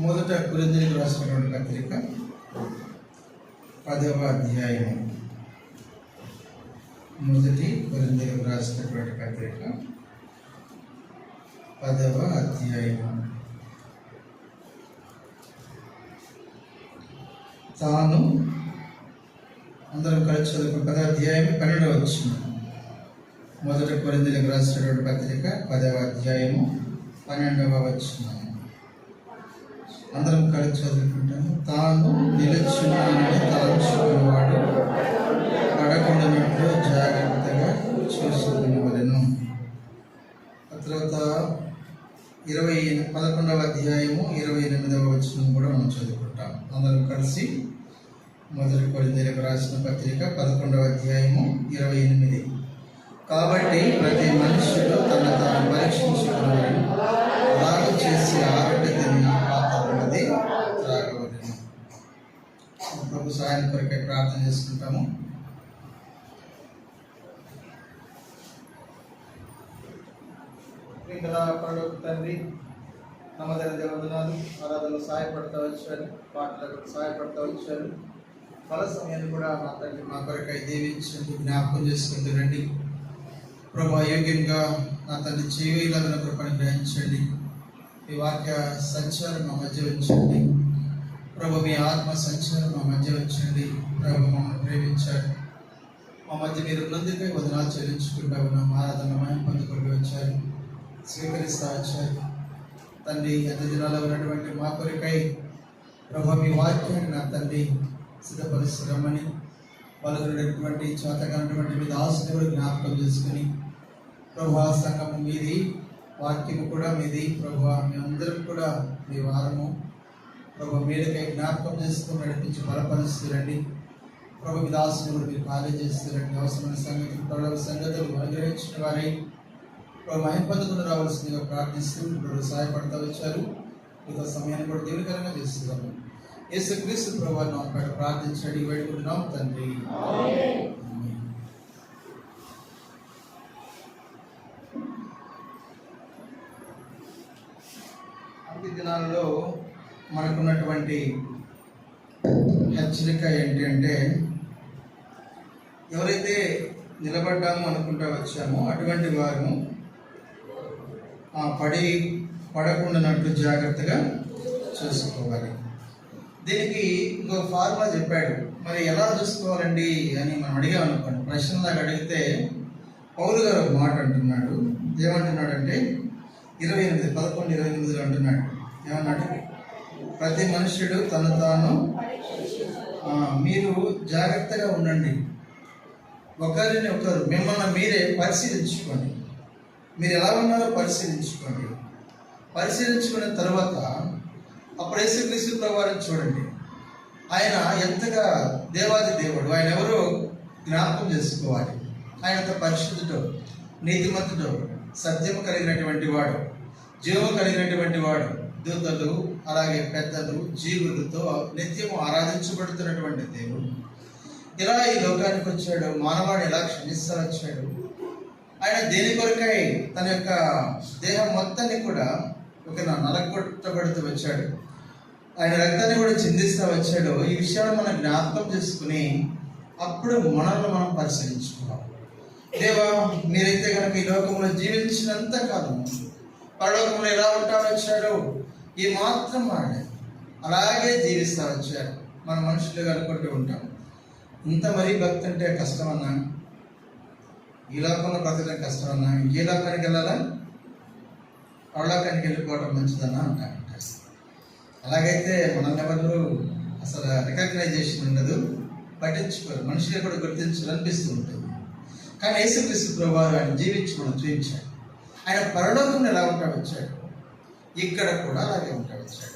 మొదట కొరింథీయులకు రాసినటువంటి పత్రిక 10వ అధ్యాయము. మొదటి కొరింథీయులకు రాసినటువంటి పత్రిక 10వ అధ్యాయము. తాను అందరం కలిసి చదువుకున్న 10వ అధ్యాయం 12వ వచనం. మొదట కొరింథీయులకు రాసినటువంటి పత్రిక 10వ అధ్యాయము 12వ వచనం. అందరం కలిసి చదువుకుంటాము. తాను నిలుచున్నానని తలంచుకునేవాడు పడకుండానట్లు జాగ్రత్తగా చూసుకునేవాడను. ఆ తర్వాత 11వ అధ్యాయము 28వ వచనం కూడా మనం చదువుకుంటాం. అందరం కలిసి మొదటి కొరింథీయులకు రాసిన పత్రిక 11వ అధ్యాయము 28. కాబట్టి ప్రతి మనుషుడు తన తాను పరీక్షించుకున్నాడని అలాగే చేసి ఆరోగ్యతని పాత్రన్నది త్రాగవలెను. ప్రభు సాయం కొరకే ప్రార్థన చేసుకుంటాము. పరలోక తండ్రి, నమ్మదైన దేవదనాలు, ఆరాధనలు సహాయపడతా వచ్చారు, పాటలకు సహాయపడతా వచ్చారు. ఫల సమయాన్ని కూడా మా తండ్రి మా కొరకై దీవించండి, జ్ఞాపకం చేసుకుంటారండి. ప్రభా, యోగ్యంగా నా తండ్రి చేయగలిగిన కృపను గ్రహించండి. మీ వాక్య సంచారం మా మధ్య ఉంచండి ప్రభు. మీ ఆత్మ సంచారం మా మధ్య ఉంచండి ప్రభు. మమ్మల్ని ప్రేమించారు, మా మధ్య మీరు ఉన్నందుకే వదనాలు చెల్లించుకుంటా ఉన్నాం. ఆరాధనమయం పొందుకుంటూ వచ్చారు, స్వీకరిస్తూ వచ్చారు తండ్రి. ఎంత దినాల్లో ఉన్నటువంటి మా కొరకై ప్రభు మీ వాక్యాన్ని నా తండ్రి సిద్ధపరుస్తున్నామని పలుకున్నటువంటి చేతగానటువంటి మీ దాసుని కూడా జ్ఞాపకం చేసుకుని ప్రభు సంఘము మీది, వాక్యము కూడా మీది ప్రభు. మీ అందరం కూడా మీ వారము ప్రభు మీదకై జ్ఞాపకం చేసుకుని నడిపించి బలపరుస్తురండి ప్రభు. మీ దాసుని కూడా మీరు కార్యం చేస్తురండి. అవసరమైన సంగతులు ప్రభు సంగతులు అనుగ్రహించిన వారై ప్రభు మహింపొందుకుని రావాల్సిందిగా ప్రార్థిస్తూ ఇప్పుడు సహాయపడతా వచ్చారు. మీతో సమయాన్ని కూడా దీవెనకరంగా చేస్తున్నాము. యేసుక్రీస్తు ప్రభువును నామమున ప్రార్థించండి, వేడుకుంటున్నాం తండ్రి. అంత్య దినాలలో మనకున్నటువంటి హెచ్చరిక ఏంటి అంటే, ఎవరైతే నిలబడ్డాము అనుకుంటా వచ్చామో అటువంటి వారు పడకుండానట్లు జాగ్రత్తగా చూసుకోవాలి. దీనికి ఇంకో ఫార్ములా చెప్పాడు. మరి ఎలా చూసుకోవాలండి అని మనం అడిగామనుకోండి, ప్రశ్నలాగా అడిగితే పౌలు గారు ఒక మాట అంటున్నాడు. ఏమంటున్నాడంటే 11:28 అంటున్నాడు. ఏమన్నాడు? ప్రతి మనుష్యుడు తను తాను మీరు జాగ్రత్తగా ఉండండి, ఒకరిని ఒకరు మిమ్మల్ని మీరే పరిశీలించుకోండి. మీరు ఎలా ఉన్నారో పరిశీలించుకోండి. పరిశీలించుకున్న తర్వాత అప్పుడు యేసుక్రీస్తు ప్రభువారిని చూడండి. ఆయన ఎంతగా దేవాది దేవుడు, ఆయన ఎవరో జ్ఞాపకం చేసుకోవాలి. ఆయన ఎంత పరిశుద్ధుడు, నీతిమంతుడు, సత్యము కలిగినటువంటి వాడు, జీవము కలిగినటువంటి వాడు. దూతలు అలాగే పెద్దలు జీవులతో నిత్యము ఆరాధించబడుతున్నటువంటి దేవుడు ఇలా ఈ లోకానికి వచ్చాడు. మానవాడు ఎలా క్షమిస్తూ వచ్చాడు. ఆయన దేని కొరకై తన యొక్క దేహం మొత్తాన్ని కూడా ఒక నలగొట్టబడుతూ వచ్చాడు. ఆయన రక్తాన్ని కూడా చిందిస్తూ వచ్చాడు. ఈ విషయాన్ని మనం జ్ఞాపకం చేసుకుని అప్పుడు మనల్ని మనం పరిశీలించుకోవాలి. దేవా, మీరైతే కనుక ఈ లోకంలో జీవించినంత కాలం పరలోకంలో ఎలా ఉంటా వచ్చాడో ఈ మాత్రం మారలేదు, అలాగే జీవిస్తూ వచ్చారు. మన మనుషులుగా అనుకుంటూ ఉంటాం, ఇంత మరీ భక్తి అంటే కష్టమన్నా, ఈ లోకంలో బ్రతకడం కష్టమన్నా, ఏ లోకానికి వెళ్ళాలా, పరలోకానికి వెళ్ళిపోవడం మంచిదన్నా అంటారు. అలాగైతే మనల్ని ఎవరు అసలు రికగ్నైజేషన్ ఉండదు, పట్టించుకోరు, మనుషులే కూడా గుర్తించాలనిపిస్తూ ఉంటుంది. కానీ యేసుక్రీస్తు ప్రభువారు ఆయన జీవించి మనం చూపించాడు. ఆయన పరలోకంలో ఎలా ఉంటా వచ్చాడు, ఇక్కడ కూడా అలాగే ఉంటా వచ్చాడు.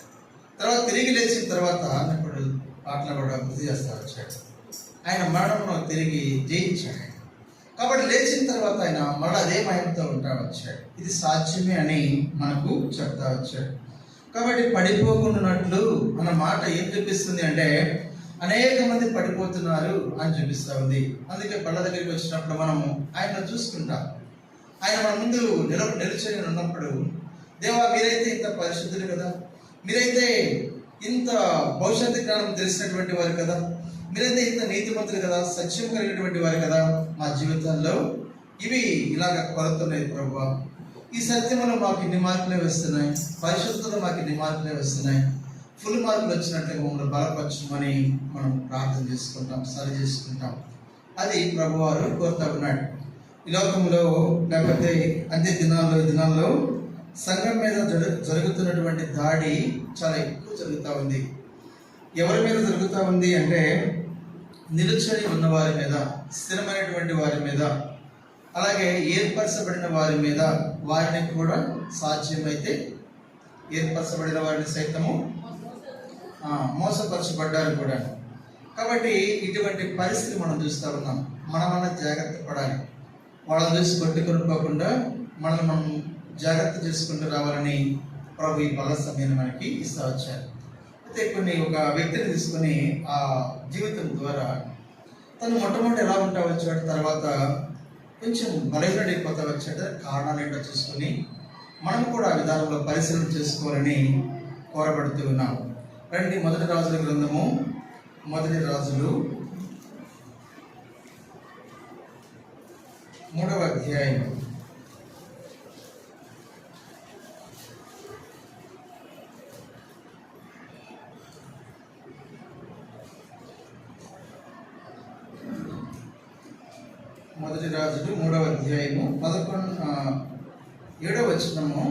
తర్వాత తిరిగి లేచిన తర్వాత ఇప్పుడు పాటలు కూడా గుర్తు చేస్తూ వచ్చాడు. ఆయన మరణంలో తిరిగి జయించాడు. కాబట్టి లేచిన తర్వాత ఆయన మళ్ళీ అదే మహిమతో ఉంటా వచ్చాడు. ఇది సాధ్యమే అని మనకు చెప్తా వచ్చాడు. కాబట్టి పడిపోకుండానట్లు అన్న మాట ఏం చూపిస్తుంది అంటే, అనేక మంది పడిపోతున్నారు అని చూపిస్తూ ఉంది. అందుకే పళ్ళ దగ్గరికి వచ్చినప్పుడు మనము ఆయన చూసుకుంటాం. ఆయన మన ముందు నిలుచొని ఉన్నప్పుడు, దేవా మీరైతే ఇంత పరిశుద్ధులు కదా, మీరైతే ఇంత భవిష్యత్తు జ్ఞానం తెలిసినటువంటి వారు కదా, మీరైతే ఇంత నీతిమంతులు కదా, సత్యం కలిగినటువంటి వారు కదా, మా జీవితాల్లో ఇవి ఇలాగ కొరతున్నాయి ప్రభువా. ఈ సత్యంలో మాకు ఇన్ని మార్కులే వస్తున్నాయి, పరిశుద్ధతలో మాకు ఇన్ని మార్కులే వస్తున్నాయి, ఫుల్ మార్కులు వచ్చినట్లుగా మమ్మల్ని బలపరచమని మనం ప్రార్థన చేసుకుంటాం, సరి చేసుకుంటాం. అది ప్రభువారు కోరుతా ఉన్నాడు. ఈ లోకంలో లేకపోతే అంత్య దినాల్లో సంఘం మీద జరుగుతున్నటువంటి దాడి చాలా ఎక్కువ జరుగుతూ ఉంది. ఎవరి మీద జరుగుతూ ఉంది అంటే నిలుచని ఉన్న వారి మీద, స్థిరమైనటువంటి వారి మీద, అలాగే ఏర్పరచబడిన వారి మీద, వారిని కూడా సాధ్యమైతే ఏర్పరచబడిన వారిని సైతము మోసపరచబడ్డారు కూడా. కాబట్టి ఇటువంటి పరిస్థితి మనం చూస్తూ ఉన్నాం. మనమన్నా జాగ్రత్త పడాలి. వాళ్ళని చూసి కొట్టుకొనుకోకుండా మనం జాగ్రత్త చేసుకుంటూ రావాలని ప్రభు ఈ బల సమయాన్ని మనకి ఇస్తూ వచ్చారు. అయితే ఒక వ్యక్తిని తీసుకొని ఆ జీవితం ద్వారా తను మొట్టమొదటి ఎలా ఉంటా వచ్చాడు, తర్వాత కొంచెం బలహీనడిపోతా వచ్చాడు. కారణాలు ఏంటో చూసుకొని మనం కూడా ఆ విధానంలో పరిశీలన చేసుకోవాలని కోరబడుతూ ఉన్నాం. రండి, మొదటి రాజుల గ్రంథము, మొదటి రాజులు 3వ అధ్యాయం. మొదటి రాజులు 3వ అధ్యాయము 7వ వచనము.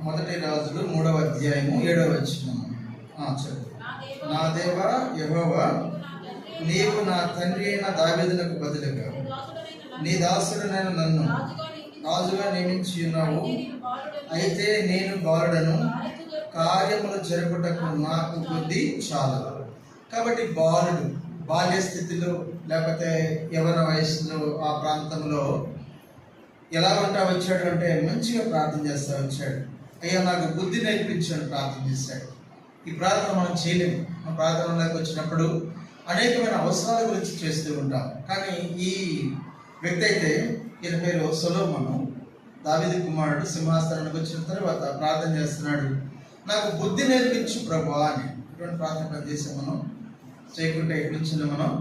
మొదటి రాజులు 3వ అధ్యాయము 7వ వచనము. చెప్పు. నా దేవా యెహోవా, నీవు నా తండ్రి అయిన దావీదునకు బదులుగా నీ దాసుడనైన నన్ను రాజుగా నియమించి ఉన్నావు. అయితే నేను బాలుడను, కార్యములు జరుపుటకు నాకు బుద్ధి చాలదు. కాబట్టి బాల్య స్థితిలో లేకపోతే యవ్వన వయసులో ఆ ప్రాంతంలో ఎలా ఉంటా వచ్చాడు అంటే మంచిగా ప్రార్థన చేస్తూ వచ్చాడు. అయ్యా నాకు బుద్ధి నేర్పించాడు ప్రార్థన చేశాడు. ఈ ప్రార్థన మనం చేయలేము. మన ప్రార్థనలోకి వచ్చినప్పుడు అనేకమైన అవసరాల గురించి చేస్తూ ఉంటాం. కానీ ఈ వ్యక్తి అయితే, ఈయన పేరు సొలొమోను, దావీదు కుమారుడు, సింహాసనానికి వచ్చిన తర్వాత ప్రార్థన చేస్తున్నాడు, నాకు బుద్ధి నేర్పించు ప్రభువా అని. ఇటువంటి ప్రార్థన చేసే మనం చేయకుంటే ఎక్కడి నుంచి మనం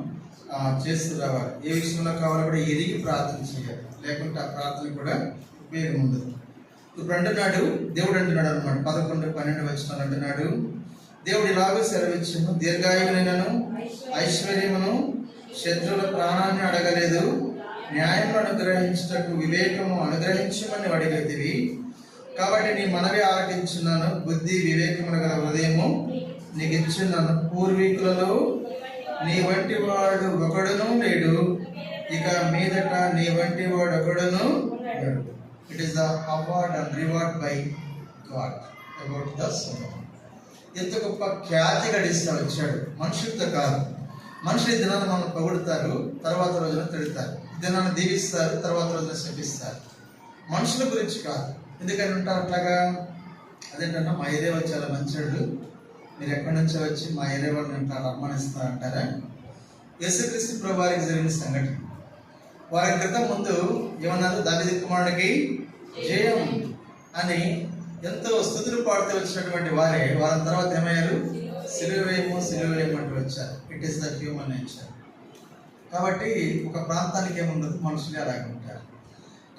చేస్తూ రావాలి. ఏ విషయంలో కావాలో కూడా ఎరిగి ప్రార్థన చేయాలి, లేకుంటే ఆ ప్రార్థన కూడా ఉపయోగం ఉండదు. ఇప్పుడు అంటున్నాడు, దేవుడు అంటున్నాడు అనమాట, 11-12 వచనాలు అంటున్నాడు, దేవుడు ఇలాగూ సెలవిచ్చును, దీర్ఘాయువునైనను ఐశ్వర్యమును శత్రువుల ప్రాణాన్ని అడగలేదు, న్యాయమును అనుగ్రహించుటకు వివేకము అనుగ్రహించమని అడిగేదివి. కాబట్టి నీ మనవి ఆలకించున్నాను, బుద్ధి వివేకమును గల హృదయము నీకు ఇచ్చున్నాను. పూర్వీకులలో నీ వంటి వాడు ఒకడును లేడు, ఇక మీదట నీ వంటి వాడు ఒకడును లేడు. It is the award and reward by God about the Solomon. ఎంత గొప్ప ఖ్యాతి గడిస్తూ వచ్చాడు. మనుషులతో కాదు. మనుషులు ఈ దినాన్ని మనం పొగుడుతారు, తర్వాత రోజున తిడతారు. ఈ దినాన్ని దీవిస్తారు, తర్వాత రోజున శపిస్తారు. మనుషుల గురించి కాదు. ఎందుకని ఉంటారు అట్లాగా? అదేంటన్నా, మా ఏరియా వాళ్ళు చాలా మంచోళ్ళు, మీరు ఎక్కడి నుంచో వచ్చి మా ఏరియా వాళ్ళని అంటారు అమ్మానిస్తా అంటారా? యేసుక్రీస్తు ప్రభు వారికి జరిగిన సంఘటన. వారి క్రితం ముందు ఏమన్నారు? దావీదు కుమారుడికి జయం అని ఎంతో స్తుతులు పాడుతూ వచ్చినటువంటి వారి తర్వాత ఏమయ్యారు? సిలువేమో అంటూ వచ్చారు. It is the human nature. కాబట్టి ఒక ప్రాంతానికి ఏముండదు, మనుషులే అలాగే ఉంటారు.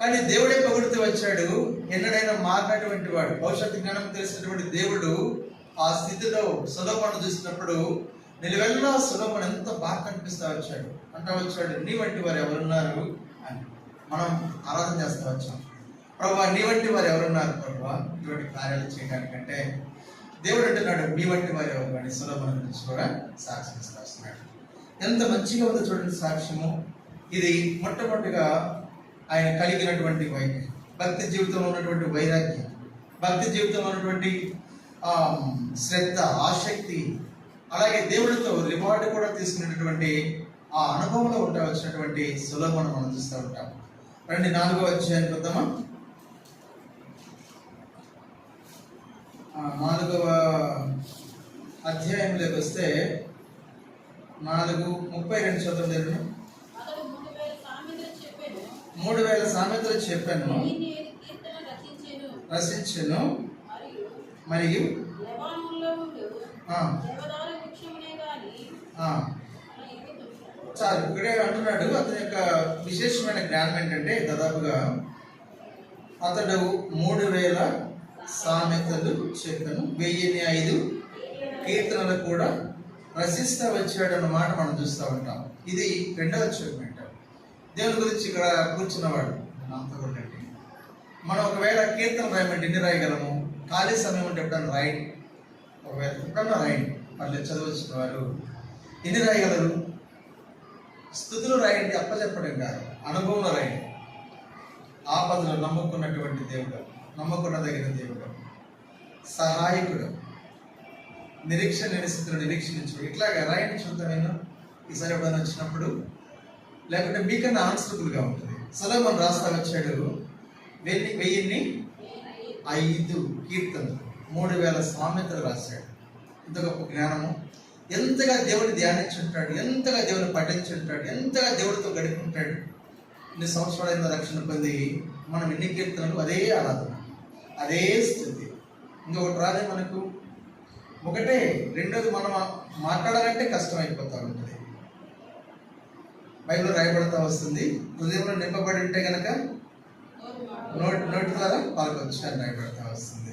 కానీ దేవుడే పొగుడుతూ వచ్చాడు. ఎన్నడైనా మారినటువంటి వాడు, భవిష్యత్తు జ్ఞానం తెలిసినటువంటి దేవుడు ఆ స్థితిలో సొలొమోను చూసినప్పుడు నిలువెల్లా సొలొమోను ఎంత బాగా కనిపిస్తూ వచ్చాడు. అంటూ వచ్చాడు, నీ వంటి వారు ఎవరున్నారు అని. మనం ఆరాధన చేస్తూ వచ్చాం, ప్రభువా నీ వంటి వారు ఎవరున్నారు ప్రభువా ఇటువంటి కార్యాలు చేయడానికంటే. దేవుడు అంటున్నాడు, మీ వంటి వారు ఎవరు అని సొలొమోను గురించి కూడా సాక్ష్యం ఇస్తూ వస్తున్నాడు. ఎంత మంచిగా ఉందో చూడండి సాక్ష్యము. ఇది మొట్టమొదటిగా ఆయన కలిగినటువంటి వైఖరి, భక్తి జీవితంలో ఉన్నటువంటి వైరాగ్యం, భక్తి జీవితంలో ఉన్నటువంటి శ్రద్ధ, ఆసక్తి, అలాగే దేవుడితో రివార్డు కూడా తీసుకునేటటువంటి ఆ అనుభవంలో ఉంటా వచ్చినటువంటి సొలొమోను మనం చూస్తూ ఉంటాం. రండి 4వ అధ్యాయానికి వద్దామా? 4వ అధ్యాయంలోకి వస్తే 4:32 చదువు. 3000 సామెతలు చెప్పాను, రచించెను, మరియు చాలు. ఇక్కడే అంటున్నాడు అతని యొక్క విశేషమైన జ్ఞానం ఏంటంటే దాదాపుగా అతడు 3000 సామెతలు చెప్పాను, 1005 కీర్తనలు కూడా రచిస్తా వచ్చాడు అన్నమాట మనం చూస్తూ ఉంటాం. ఇది రెండవ అచీవ్మెంట్. దేవుని గురించి ఇక్కడ కూర్చున్నవాడు నాతో కూడా. మనం ఒకవేళ కీర్తన రాయమంటే ఎన్ని రాయగలము? ఖాళీ సమయం ఉంటే ఎప్పుడన్నా రాయండి, ఒకవేళ ఎప్పుడన్నా రాయండి. మళ్ళీ చదవచ్చిన వారు ఎన్ని రాయగలరు? స్థుతులు రాయండి, అప్పచెప్పడం కాదు, అనుభవంలో రాయండి. ఆపదలు నమ్ముకున్నటువంటి దేవుడు, నమ్మకున్నదగిన దేవుడు, సహాయకుడు, నిరీక్షణ లేని స్థితిలో నిరీక్షించు. ఇట్లాగా రాయండి చూద్దామేనా ఈసారి ఎప్పుడైనా వచ్చినప్పుడు, లేకుంటే మీకన్నా ఆన్సరబుల్గా ఉంటుంది. సొలొమోను రాస్తా వచ్చాడు 1005 కీర్తనలు, 3000 సామెతలు రాశాడు. ఇంత గొప్ప జ్ఞానము! ఎంతగా దేవుడిని ధ్యానించుంటాడు, ఎంతగా దేవుని పఠించుంటాడు, ఎంతగా దేవుడితో గడుపుంటాడు. ఇన్ని సంవత్సరాలైన రక్షణ పొంది మనం ఎన్ని కీర్తనలు, అదే ఆరాధన, అదే స్థితి. ఇంకొకటి రాదే మనకు. ఒకటే. రెండోది మనం మాట్లాడాలంటే కష్టం అయిపోతూ ఉంటుంది. బైబిల్ రాయబడతా వస్తుంది, హృదయంలో నింపబడి ఉంటే కనుక నోటి ద్వారా పలకొచ్చు అని రాయబడతా వస్తుంది.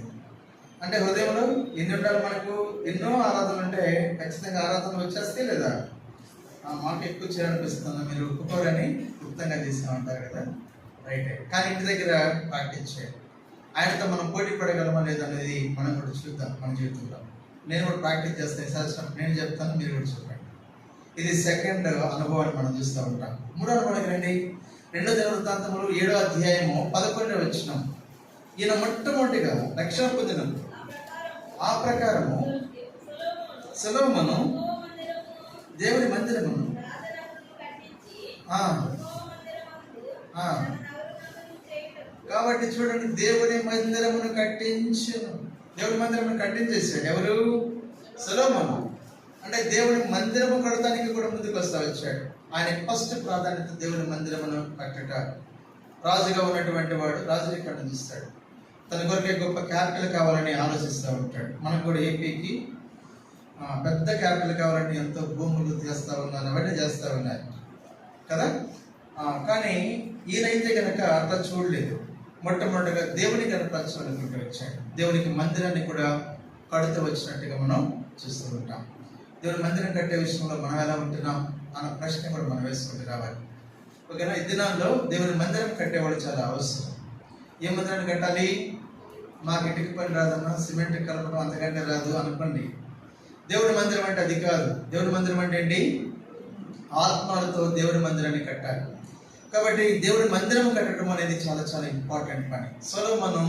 అంటే హృదయంలో ఎన్ని ఉండాలి మనకు? ఎన్నో ఆరాధనలు ఉంటే ఖచ్చితంగా ఆరాధనలు వచ్చేస్తే లేదా మాకు ఎక్కువ చేయాలనిపిస్తుంది, మీరు ఒప్పుకోరని గుప్తంగా చేసామంటారు కదా, రైటే. కానీ ఇంటి దగ్గర ప్రాక్టీస్ చేయాలి. ఆయనతో మనం పోటీ పడగలమా లేదనేది మనం కూడా చూద్దాం మన జీవితంలో. నేను కూడా ప్రాక్టీస్ చేస్తాను, ఈసారి నేను చెప్తాను, మీరు కూడా చెప్పండి. ఇది సెకండ్ అనుభవాన్ని మనం చూస్తూ ఉంటాం. మూడో అనుభవానికి రండి. 2 దినవృత్తాంతములు 7వ అధ్యాయము 11వ వచనం. ఈయన మొట్టమొదటిగా రక్షణ పొందినప్పుడు ఆ ప్రకారము సొలొమోను దేవుని మందిరమును కాబట్టి చూడండి, దేవుని మందిరమును కట్టించును. దేవుని మందిరమును కట్టించేసాడు ఎవరు? సొలొమోను. అంటే దేవుని మందిరము కడతానికి కూడా ముందుకు వస్తా వచ్చాడు. ఆయన ఫస్ట్ ప్రాధాన్యత దేవుని మందిరమును కట్టట. రాజుగా ఉన్నటువంటి వాడు రాజుని కట్టిస్తాడు. తన కొరకే గొప్ప క్యాపిటల్ కావాలని ఆలోచిస్తూ ఉంటాడు. మనకు కూడా ఏపీకి పెద్ద క్యాపిటల్ కావాలని ఎంతో భూములు చేస్తూ ఉన్నారు, అవన్నీ చేస్తూ ఉన్నారు కదా. కానీ ఈయనైతే కనుక అట్లా చూడలేదు. మొట్టమొదటిగా దేవుని కనపరచాలనుకుంటూ వచ్చాడు. దేవునికి మందిరాన్ని కూడా కడుతూ వచ్చినట్టుగా మనం చూస్తూ ఉంటాం. దేవుని మందిరం కట్టే విషయంలో మనం ఎలా ఉంటున్నాం అన్న ప్రశ్న కూడా మనం వేసుకుంటూ రావాలి. ఓకేనా? ఈ దినాల్లో దేవుని మందిరం కట్టేవాళ్ళు చాలా అవసరం. ఏ మందిరాన్ని కట్టాలి? మాకు ఇటుక పని రాదన్నా, సిమెంట్ కలపడం అంతకంటే రాదు అనుకోండి. దేవుని మందిరం అంటే అది కాదు. దేవుని మందిరం అంటే ఏంటి? ఆత్మలతో దేవుని మందిరాన్ని కట్టాలి. కాబట్టి దేవుని మందిరం కట్టడం అనేది చాలా చాలా ఇంపార్టెంట్ పని. సొలొమోను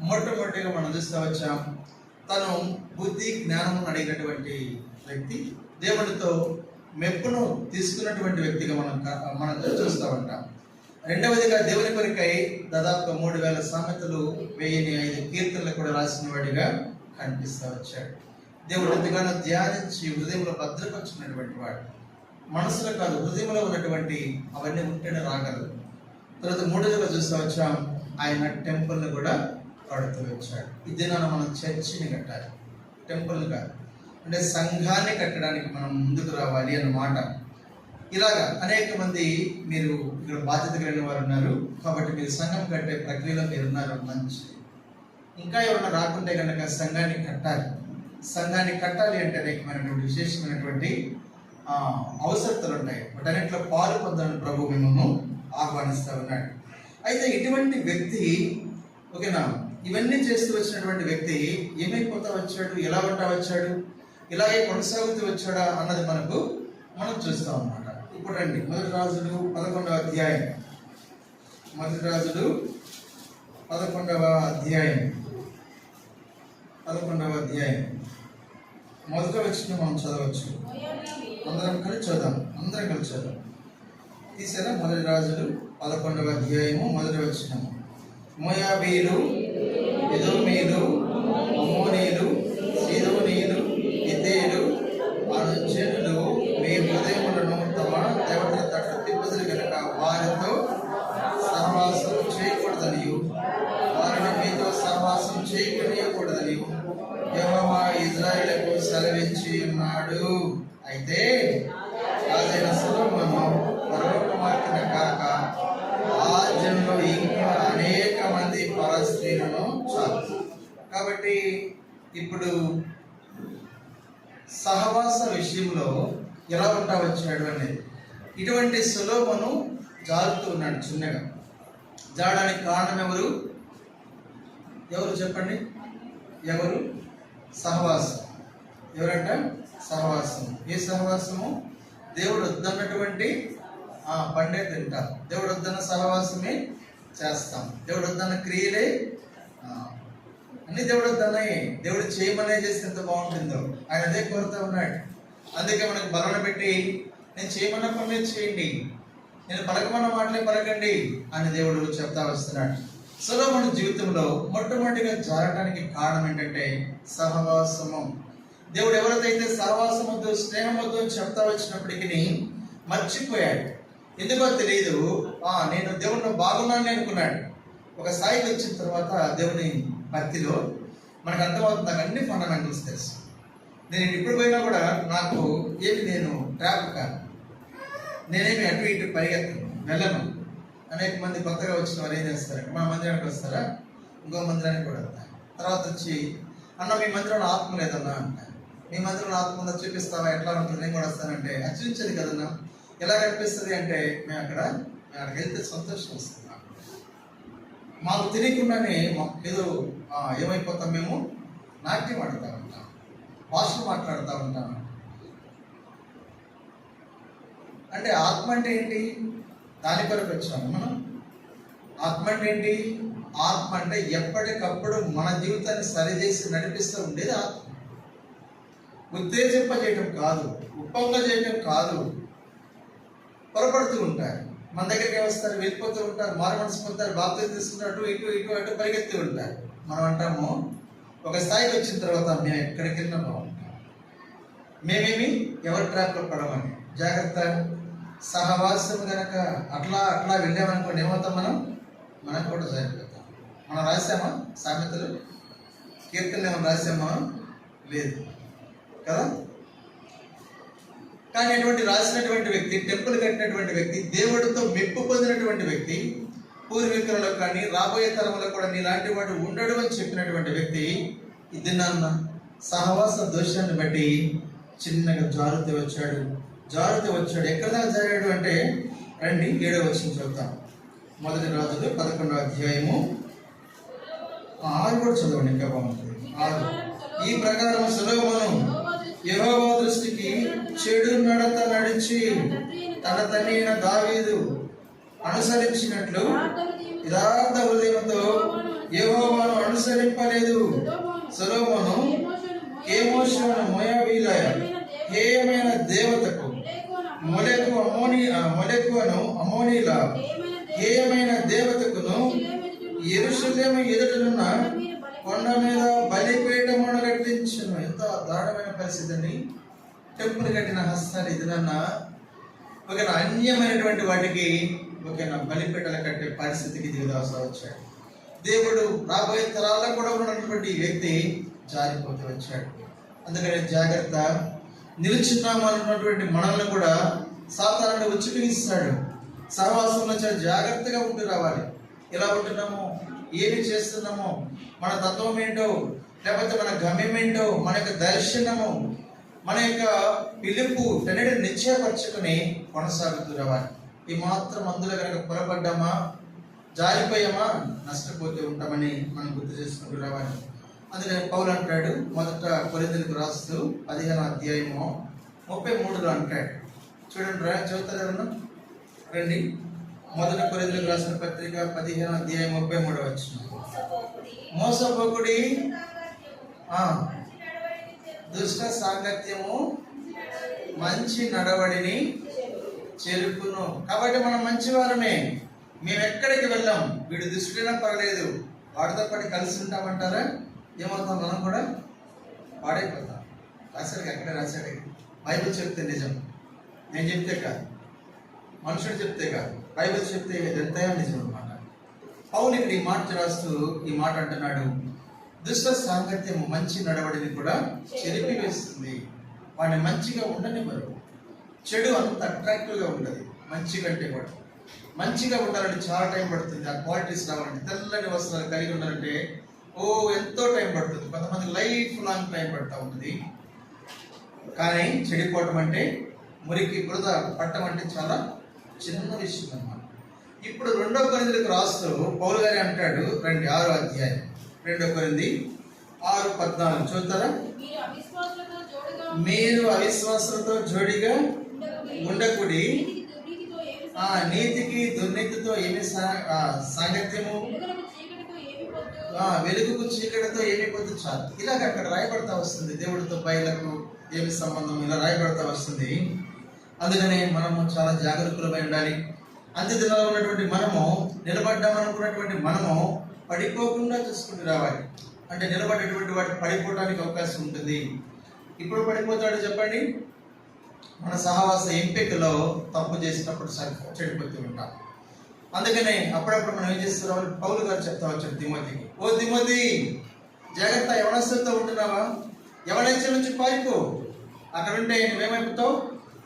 మొట్టమొదటిగా మనం చూస్తూ వచ్చాం, తను బుద్ధి జ్ఞానం అడిగినటువంటి వ్యక్తి, దేవునితో మెప్పును తీసుకున్నటువంటి వ్యక్తిగా మనం చూస్తూ ఉంటాం. రెండవదిగా దేవుని కొరకై దాదాపు 3000 సామెతలు, 1005 కీర్తనలు కూడా రాసిన వాడిగా కనిపిస్తూ వచ్చాడు. దేవుడు ఎంతగానో ధ్యానించి హృదయంలో భద్రపరుచుకున్నటువంటి వాడు. మనసులో కాదు, హృదయంలో ఉన్నటువంటి అవన్నీ ఉంటేనే రాగలరు. తర్వాత 3వదిగా చూస్తూ వచ్చాం, ఆయన టెంపుల్ని కూడా కడుతూ వచ్చాడు. ఈ దినాన మనం చర్చిని కట్టాలి, టెంపుల్ కాదు. అంటే సంఘాన్ని కట్టడానికి మనం ముందుకు రావాలి అన్నమాట. ఇలాగా అనేక మంది మీరు ఇక్కడ బాధ్యత కలిగిన వారు ఉన్నారు. కాబట్టి మీరు సంఘం కట్టే ప్రక్రియలో మీరు ఉన్నారు, మంచి. ఇంకా ఎవరైనా రాకుంటే కనుక సంఘాన్ని కట్టాలి. సంఘాన్ని కట్టాలి అంటే అనేకమైనటువంటి విశేషమైనటువంటి అవసరతలు ఉంటాయి. వాటన్నింటిలో పాలు పొందాలని ప్రభు మిమ్మల్ని ఆహ్వానిస్తూ ఉన్నాడు. అయితే ఇటువంటి వ్యక్తి, ఓకేనా, ఇవన్నీ చేస్తూ వచ్చినటువంటి వ్యక్తి ఏమైపోతా వచ్చాడు, ఎలా ఉంటా వచ్చాడు, ఇలాగే కొనసాగుతూ వచ్చాడా అన్నది మనం చూస్తాం అన్నమాట. ఇప్పుడు రండి, 1 రాజులు 11వ అధ్యాయం. 1 రాజులు 11వ అధ్యాయం 11వ అధ్యాయం మొదటి వచనం మనం చదవచ్చు. అందరం కలిసి చదుదాం. తీసారా? 1 రాజులు 11వ అధ్యాయము 1వ వచనము. మోయాబీలు, ఎదోమీలు, అమ్మోనీలు, సీదోనీలు, హిత్తీయులు అను జనులు మీ హృదయములను తమ దేవతల తట్టు తిప్పదులు కనుక వారితో సహవాసం చేయకూడదని, వారిని మీతో సహవాసం చేయకూడదని యెహోవా ఇశ్రాయేలుకు సెలవిచ్చి ఉన్నాడు. అయితే రాజైన సొలొమోను ఫరో కుమార్తెను కాక ఆ జనంలో ఇంకా అనేక మంది పరస్త్రీలను చాలు. కాబట్టి ఇప్పుడు సహవాస విషయంలో ఎలా ఉంటా వచ్చాడు అనేది, ఇటువంటి సొలొమోను జారుతూ ఉన్నాడు చిన్నగా. జారడానికి కారణం ఎవరు చెప్పండి? ఎవరు? సహవాసం. ఎవరంట? సహవాసం. ఏ సహవాసము? దేవుడు వద్దన్నటువంటి పండే తింటాం, దేవుడు వద్దన్న సహవాసమే చేస్తాం, దేవుడు వద్దన్న క్రియలే అన్ని దేవుడు వద్దన్నాయి. దేవుడు చేయమనే చేస్తే ఎంత బాగుంటుందో ఆయన అదే కోరుతూ ఉన్నాడు. అందుకే మనకు బలన పెట్టి నేను చేయమన్న పనులే చేయండి, నేను పలకమన్న మాటలే పలకండి అని దేవుడు చెప్తా వస్తున్నాడు. సొలొమోను జీవితంలో మొట్టమొదటిగా జారడానికి కారణం ఏంటంటే సహవాసము. దేవుడు ఎవరిదైతే సహవాసం వద్దు, స్నేహం వద్దు అని చెప్తా వచ్చినప్పటికీ మర్చిపోయాడు. ఎందుకో తెలియదు. నేను దేవుడిలో బాగున్నాను అనుకున్నాడు. ఒక స్థాయికి వచ్చిన తర్వాత దేవుని భక్తిలో మనకు అర్థమవుతుంది, నాకు అన్ని ఫండమెంటల్స్ తెలుసు, నేను ఇప్పుడు పోయినా కూడా నాకు నేను ట్రాప్ కాను, నేనేమి అటు ఇటు పరిగెత్తను, వెళ్ళను. అనేక మంది కొత్తగా వచ్చిన వారు ఏం చేస్తారంటే మా మందిరానికి వస్తారా, ఇంకో మందిరానికి కూడా వస్తారు. తర్వాత వచ్చి అన్న మీ మందిరంలో ఆత్మ లేదన్నా అంటారు. మీ మందిరంలో ఆత్మ ఉందా చూపిస్తావా, ఎట్లా ఉంటుంది, నేను కూడా వస్తానంటే అది చూపించదు కదన్నా. ఎలా కనిపిస్తుంది అంటే మేము అక్కడికి వెళ్తే సంతోషం వస్తుంది. మాకు తెలియకుండానే ఏదో ఏమైపోతాం, మేము నాట్యం ఆడుతూ ఉంటాం, భాషలు మాట్లాడుతూ ఉంటాం. అంటే ఆత్మ అంటే ఏంటి? దాని కొరకు వచ్చాము మనం. ఆత్మ అంటే ఏంటి? ఆత్మ అంటే ఎప్పటికప్పుడు మన జీవితాన్ని సరిచేసి నడిపిస్తూ ఉండేది ఆత్మ. ఉత్తేజింపజేయటం కాదు, ఉప్పంగా చేయటం కాదు. పొరపడుతూ ఉంటారు, మన దగ్గరికి వస్తారు, వెళ్ళిపోతూ ఉంటారు, మారు మనసు పొందుతారు, బాప్తిజం తీసుకుంటారు, ఇటు ఇటు అటు పరిగెత్తి ఉంటారు. మనం అంటాము ఒక స్థాయికి వచ్చిన తర్వాత మేము ఎక్కడికి వెళ్ళినా బాగుంటాం, మేమేమి ఎవరి ట్రాప్లో పడమని. జాగ్రత్త. సహవాసం కనుక అట్లా వెళ్ళామనుకోండి ఏమవుతాం మనం కూడా సరిపోతాం. మనం రాసామా సామెతలు, కీర్తనలు ఏమైనా రాసామా? లేదు కదా. కానీ అటువంటి రాసినటువంటి వ్యక్తి, టెంపుల్ కట్టినటువంటి వ్యక్తి, దేవుడితో మెప్పు పొందినటువంటి వ్యక్తి, పూర్వీకులలో కానీ రాబోయే తరంలో కూడా నీలాంటి వాడు ఉండడు అని చెప్పినటువంటి వ్యక్తి ఇది నాన్న సహవాస దోషాన్ని బట్టి చిన్నగా జారుతూ వచ్చాడు. ఎక్కడ దాకా జారాడు అంటే రండి 7వ వచనం చెప్తాం. 1 రాజులు 11వ అధ్యాయము 6 కూడా చదవండి, ఇంకా బాగుంటుంది. 6. ఈ ప్రకారం సొలొమోను యెహోవా దృష్టికి చెడు నడత నడిచి తన తండ్రి అయిన దావీదు అనుసరించినట్లు యథార్థ హృదయంతో యెహోవాను అనుసరింపలేదు. సొలొమోను కెమోషును మోయాబీల హేయమైన దేవతకు మొలెకును అమోనీల హేయమైన దేవతకును యెరూషలేము ఎదుటనున్న కొండ మీద బలిపీఠమును కట్టించును. ఎంత దారుణమైన పరిస్థితి అండి. టెంపుల్ కట్టిన హస్తాలు ఇదినన్నా ఒక అన్యమైనటువంటి వాటికి బలిపీఠలు కట్టే పరిస్థితికి దిగుదాల్సి వచ్చాడు. దేవుడు రాబోయే తరాల్లో కూడా ఉన్నటువంటి వ్యక్తి జారిపోతూ వచ్చాడు. అందుకని జాగ్రత్త. నిలుచున్నామన్నటువంటి మనల్ని కూడా సాతానుడు ఉచ్చిపిస్తాడు. సహవాసంలో చాలా జాగ్రత్తగా ఉంటూ రావాలి. ఎలా ఉంటున్నామో, ఏమి చేస్తున్నామో, మన తత్వం ఏంటో, లేకపోతే మన గమ్యం ఏంటో, మన యొక్క దర్శనము, మన యొక్క పిలుపు అన్నిటిని నిశ్చయపరచుకొని కొనసాగుతూ రావాలి. ఈ మాత్రం అందులో కనుక పొరపడ్డామా, జారిపోయామా, నష్టపోతూ ఉంటామని మనం గుర్తు చేసుకుంటూ రావాలి. అందుకని పౌలు అంటాడు, 1 కొరింథీయులకు రాస్తూ 15వ అధ్యాయము 33లో అంటాడు. చూడండి, చదువుతారు ఎవరన్నా రండి. 1 కొరింథీయులకు రాసిన పత్రిక 15వ అధ్యాయం 33వ వచనం. మోసపోకుడి, దుష్ట సాంగత్యము మంచి నడవడిని చెరుపును. కాబట్టి మనం మంచివారమే, మేము ఎక్కడికి వెళ్ళాం, వీడు దుష్టుడైనా పర్లేదు, వాడితో పాటు కలిసి ఉంటామంటారా? ఏమవుతాం, మనం కూడా పాడైపోతాం. రాశాడు, ఎక్కడే రాశాడు. బైబిల్ చెప్తే నిజం, నేను చెప్తే కాదు, మనుషుడు చెప్తే కాదు, బైబిల్ చెప్తే ఎంతైనా నిజం అన్నమాట. పౌలు ఇక్కడ ఈ మాట రాస్తూ ఈ మాట అంటున్నాడు, దుష్ట సాంగత్యము మంచి నడవడిని కూడా చెరిపివేస్తుంది. వాడిని మంచిగా ఉండనివ్వరు. చెడు అంత అట్రాక్టివ్గా ఉండదు మంచి కంటే కూడా. మంచిగా ఉండాలంటే చాలా టైం పడుతుంది. ఆ క్వాలిటీస్ రావాలంటే, తెల్లని వస్త్రాలు కలిగి ఉండాలంటే ఎంతో టైం పడుతుంది. కొంతమంది లైఫ్ లాంగ్ టైం పడుతూ ఉంటుంది. కానీ చెడిపోవటం అంటే, మురికి బురద పట్టడం అంటే చాలా చిన్న విషయం అన్నమాట. ఇప్పుడు 2 కొరింథీయులకు రాస్తూ పౌలు గారు అంటాడు, రండి 6వ అధ్యాయం 2 కొరింథీ 6:14 చూస్తారా? మీరు అవిశ్వాసులతో జోడిగా ఉండకుడి, నీతికి దుర్నీతితో ఏమి సాంగత్యము, వెలుగుకు చీకటితో ఏమి పొద్దు చాలు. ఇలాగ అక్కడ రాయబడతా వస్తుంది. దేవుడితో బయలకు ఏమి సంబంధం, ఇలా రాయబడతా వస్తుంది. అందుకనే మనము చాలా జాగరూకులమై ఉండాలి. అంత్య దినాల్లో ఉన్నటువంటి మనము, నిలబడ్డామనుకున్నటువంటి మనము పడిపోకుండా చూసుకుంటూ రావాలి. అంటే నిలబడేటువంటి వాటి పడిపోవడానికి అవకాశం ఉంటుంది. ఇప్పుడు పడిపోతాడు చెప్పండి? మన సహవాస ఎంపికలో తప్పు చేసినప్పుడు చెడిపోతూ ఉంటాం. అందుకనే అప్పుడప్పుడు మనం ఏం చేస్తున్నాం? పౌలు గారు చెప్తా వచ్చాడు తిమోతికి, ఓ తిమోతి, జాగ్రత్త, యవనస్తులతో ఉంటున్నావా? యవనైచ్ఛల నుంచి పారిపో. అక్కడ ఉంటే నువ్వేమైపోతావు?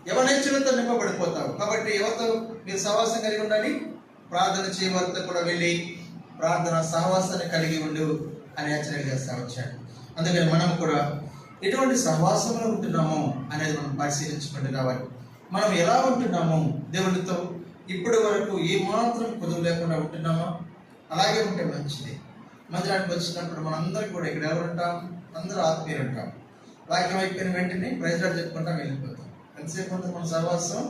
యవనైచ్ఛలతో నింపబడిపోతావు. కాబట్టి ఎవరితో మీరు సహవాసం కలిగి ఉండాలి? ప్రార్థన చేయవారితో కూడా వెళ్ళి ప్రార్థన సహవాసాన్ని కలిగి ఉండు అని హెచ్చరిక చేస్తా వచ్చాడు. అందుకని మనం కూడా ఎటువంటి సహవాసంలో ఉంటున్నామో అనేది మనం పరిశీలించుకుంటూ రావాలి. మనం ఎలా ఉంటున్నామో దేవునితో ఇప్పటి వరకు ఏమాత్రం కుదురు లేకుండా ఉంటున్నామో అలాగే ఉంటే మంచిది. మందిరానికి వచ్చినప్పుడు మనందరం కూడా ఇక్కడ ఎవరు ఉంటాం? అందరూ ఆత్మీయులు ఉంటాం. వాక్యం అయిపోయిన వెంటనే ప్రైజ్ లార్డ్ చెప్పుకుంటాం, వెళ్ళిపోతాం. ఎంతసేపు ఉంటుంది మన సహవాసం?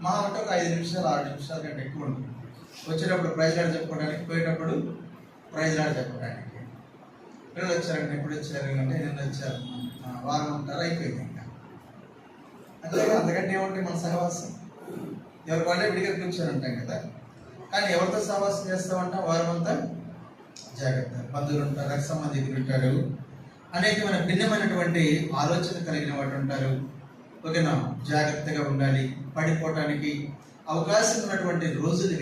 మా అంటే ఒక 5 నిమిషాలు 6 నిమిషాల కంటే ఎక్కువ ఉంటుంది. వచ్చేటప్పుడు ప్రైజ్ లార్డ్ చెప్పుకోవడానికి, పోయేటప్పుడు ప్రైజ్ లార్డ్ చెప్పడానికి. పిల్లలు వచ్చారంటే ఎప్పుడు వచ్చారు అంటే నిన్న వచ్చారు, వారం ఉంటారు, అయిపోయింది. ఇంకా అంతేగా, అంతకంటే ఏముంటాయి మన సహవాసం? ఎవరి వాళ్ళే విడిగా కూర్చొని కదా. కానీ ఎవరితో సహవాసం చేస్తామంట? వారం అంతా జాగ్రత్త. బంధువులు ఉంటారు, రక్త సంబంధికులు ఉంటారు, అనేకమైన భిన్నమైనటువంటి ఆలోచన కలిగిన వాడు ఉంటారు. ఓకేనా? జాగ్రత్తగా ఉండాలి. పడిపోవటానికి అవకాశం ఉన్నటువంటి రోజులు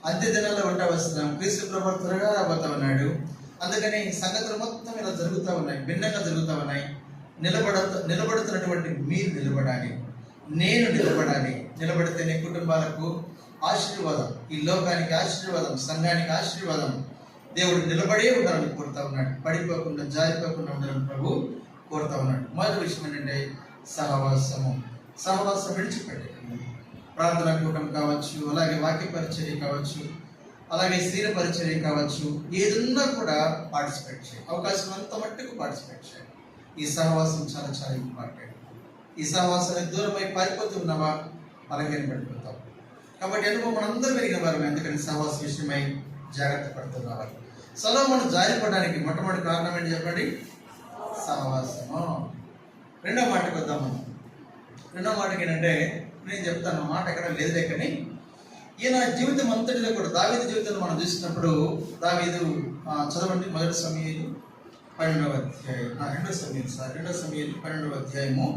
అంత్య దినాల్లో ఉంటా వస్తున్నాం. క్రీస్తు ప్రభువు త్వరగా రాబోతా ఉన్నాడు. అందుకని సంగతులు మొత్తం ఇలా జరుగుతూ ఉన్నాయి, భిన్నంగా జరుగుతూ ఉన్నాయి. నిలబడుతున్నటువంటి మీరు నిలబడాలి, నేను నిలబడాలి. నిలబడితేనే కుటుంబాలకు ఆశీర్వాదం, ఈ లోకానికి ఆశీర్వాదం, సంఘానికి ఆశీర్వాదం. దేవుడు నిలబడే ఉండాలని కోరుతా ఉన్నాడు. పడిపోకుండా, జారిపోకుండా ఉండాలని ప్రభు కోరుతా ఉన్నాడు. మొదటి విషయం ఏంటంటే సహవాసము. సహవాసం విడిచిపెట్టండి. ప్రార్థన కూటం కావచ్చు, అలాగే వాక్య పరిచర్య కావచ్చు, అలాగే శరీర పరిచర్య కావచ్చు, ఏదన్నా కూడా పార్టిసిపేట్ చేయండి. అవకాశం అంత మట్టుకు పార్టిసిపేట్ చేయండి. ఈ సహవాసం చాలా చాలా ఇంపార్టెంట్. ఈ సహవాసానికి దూరమై పారిపోతున్నావా? అలాగే పడిపోతాం. కాబట్టి ఎందుకు మనందరూ పెరిగిన వారమే. అందుకని సహవాస విషయమై జాగ్రత్త పడుతూ రావాలి. సొలొమోను జారిపోవడానికి మొట్టమొదటి కారణం ఏంటి చెప్పండి? సహవాసము. రెండో మాటకు వద్దాం మనం. రెండో మాటకి ఏంటంటే, నేను చెప్తాను, మాట ఎక్కడ లేదులే, కానీ ఈయన జీవితం అంతటిలో కూడా దావీదు జీవితంలో మనం చూసినప్పుడు, దావీదు చదవండి మొదటి సమూయేలు 12వ అధ్యాయం, 2 సమూయేలు 12వ అధ్యాయము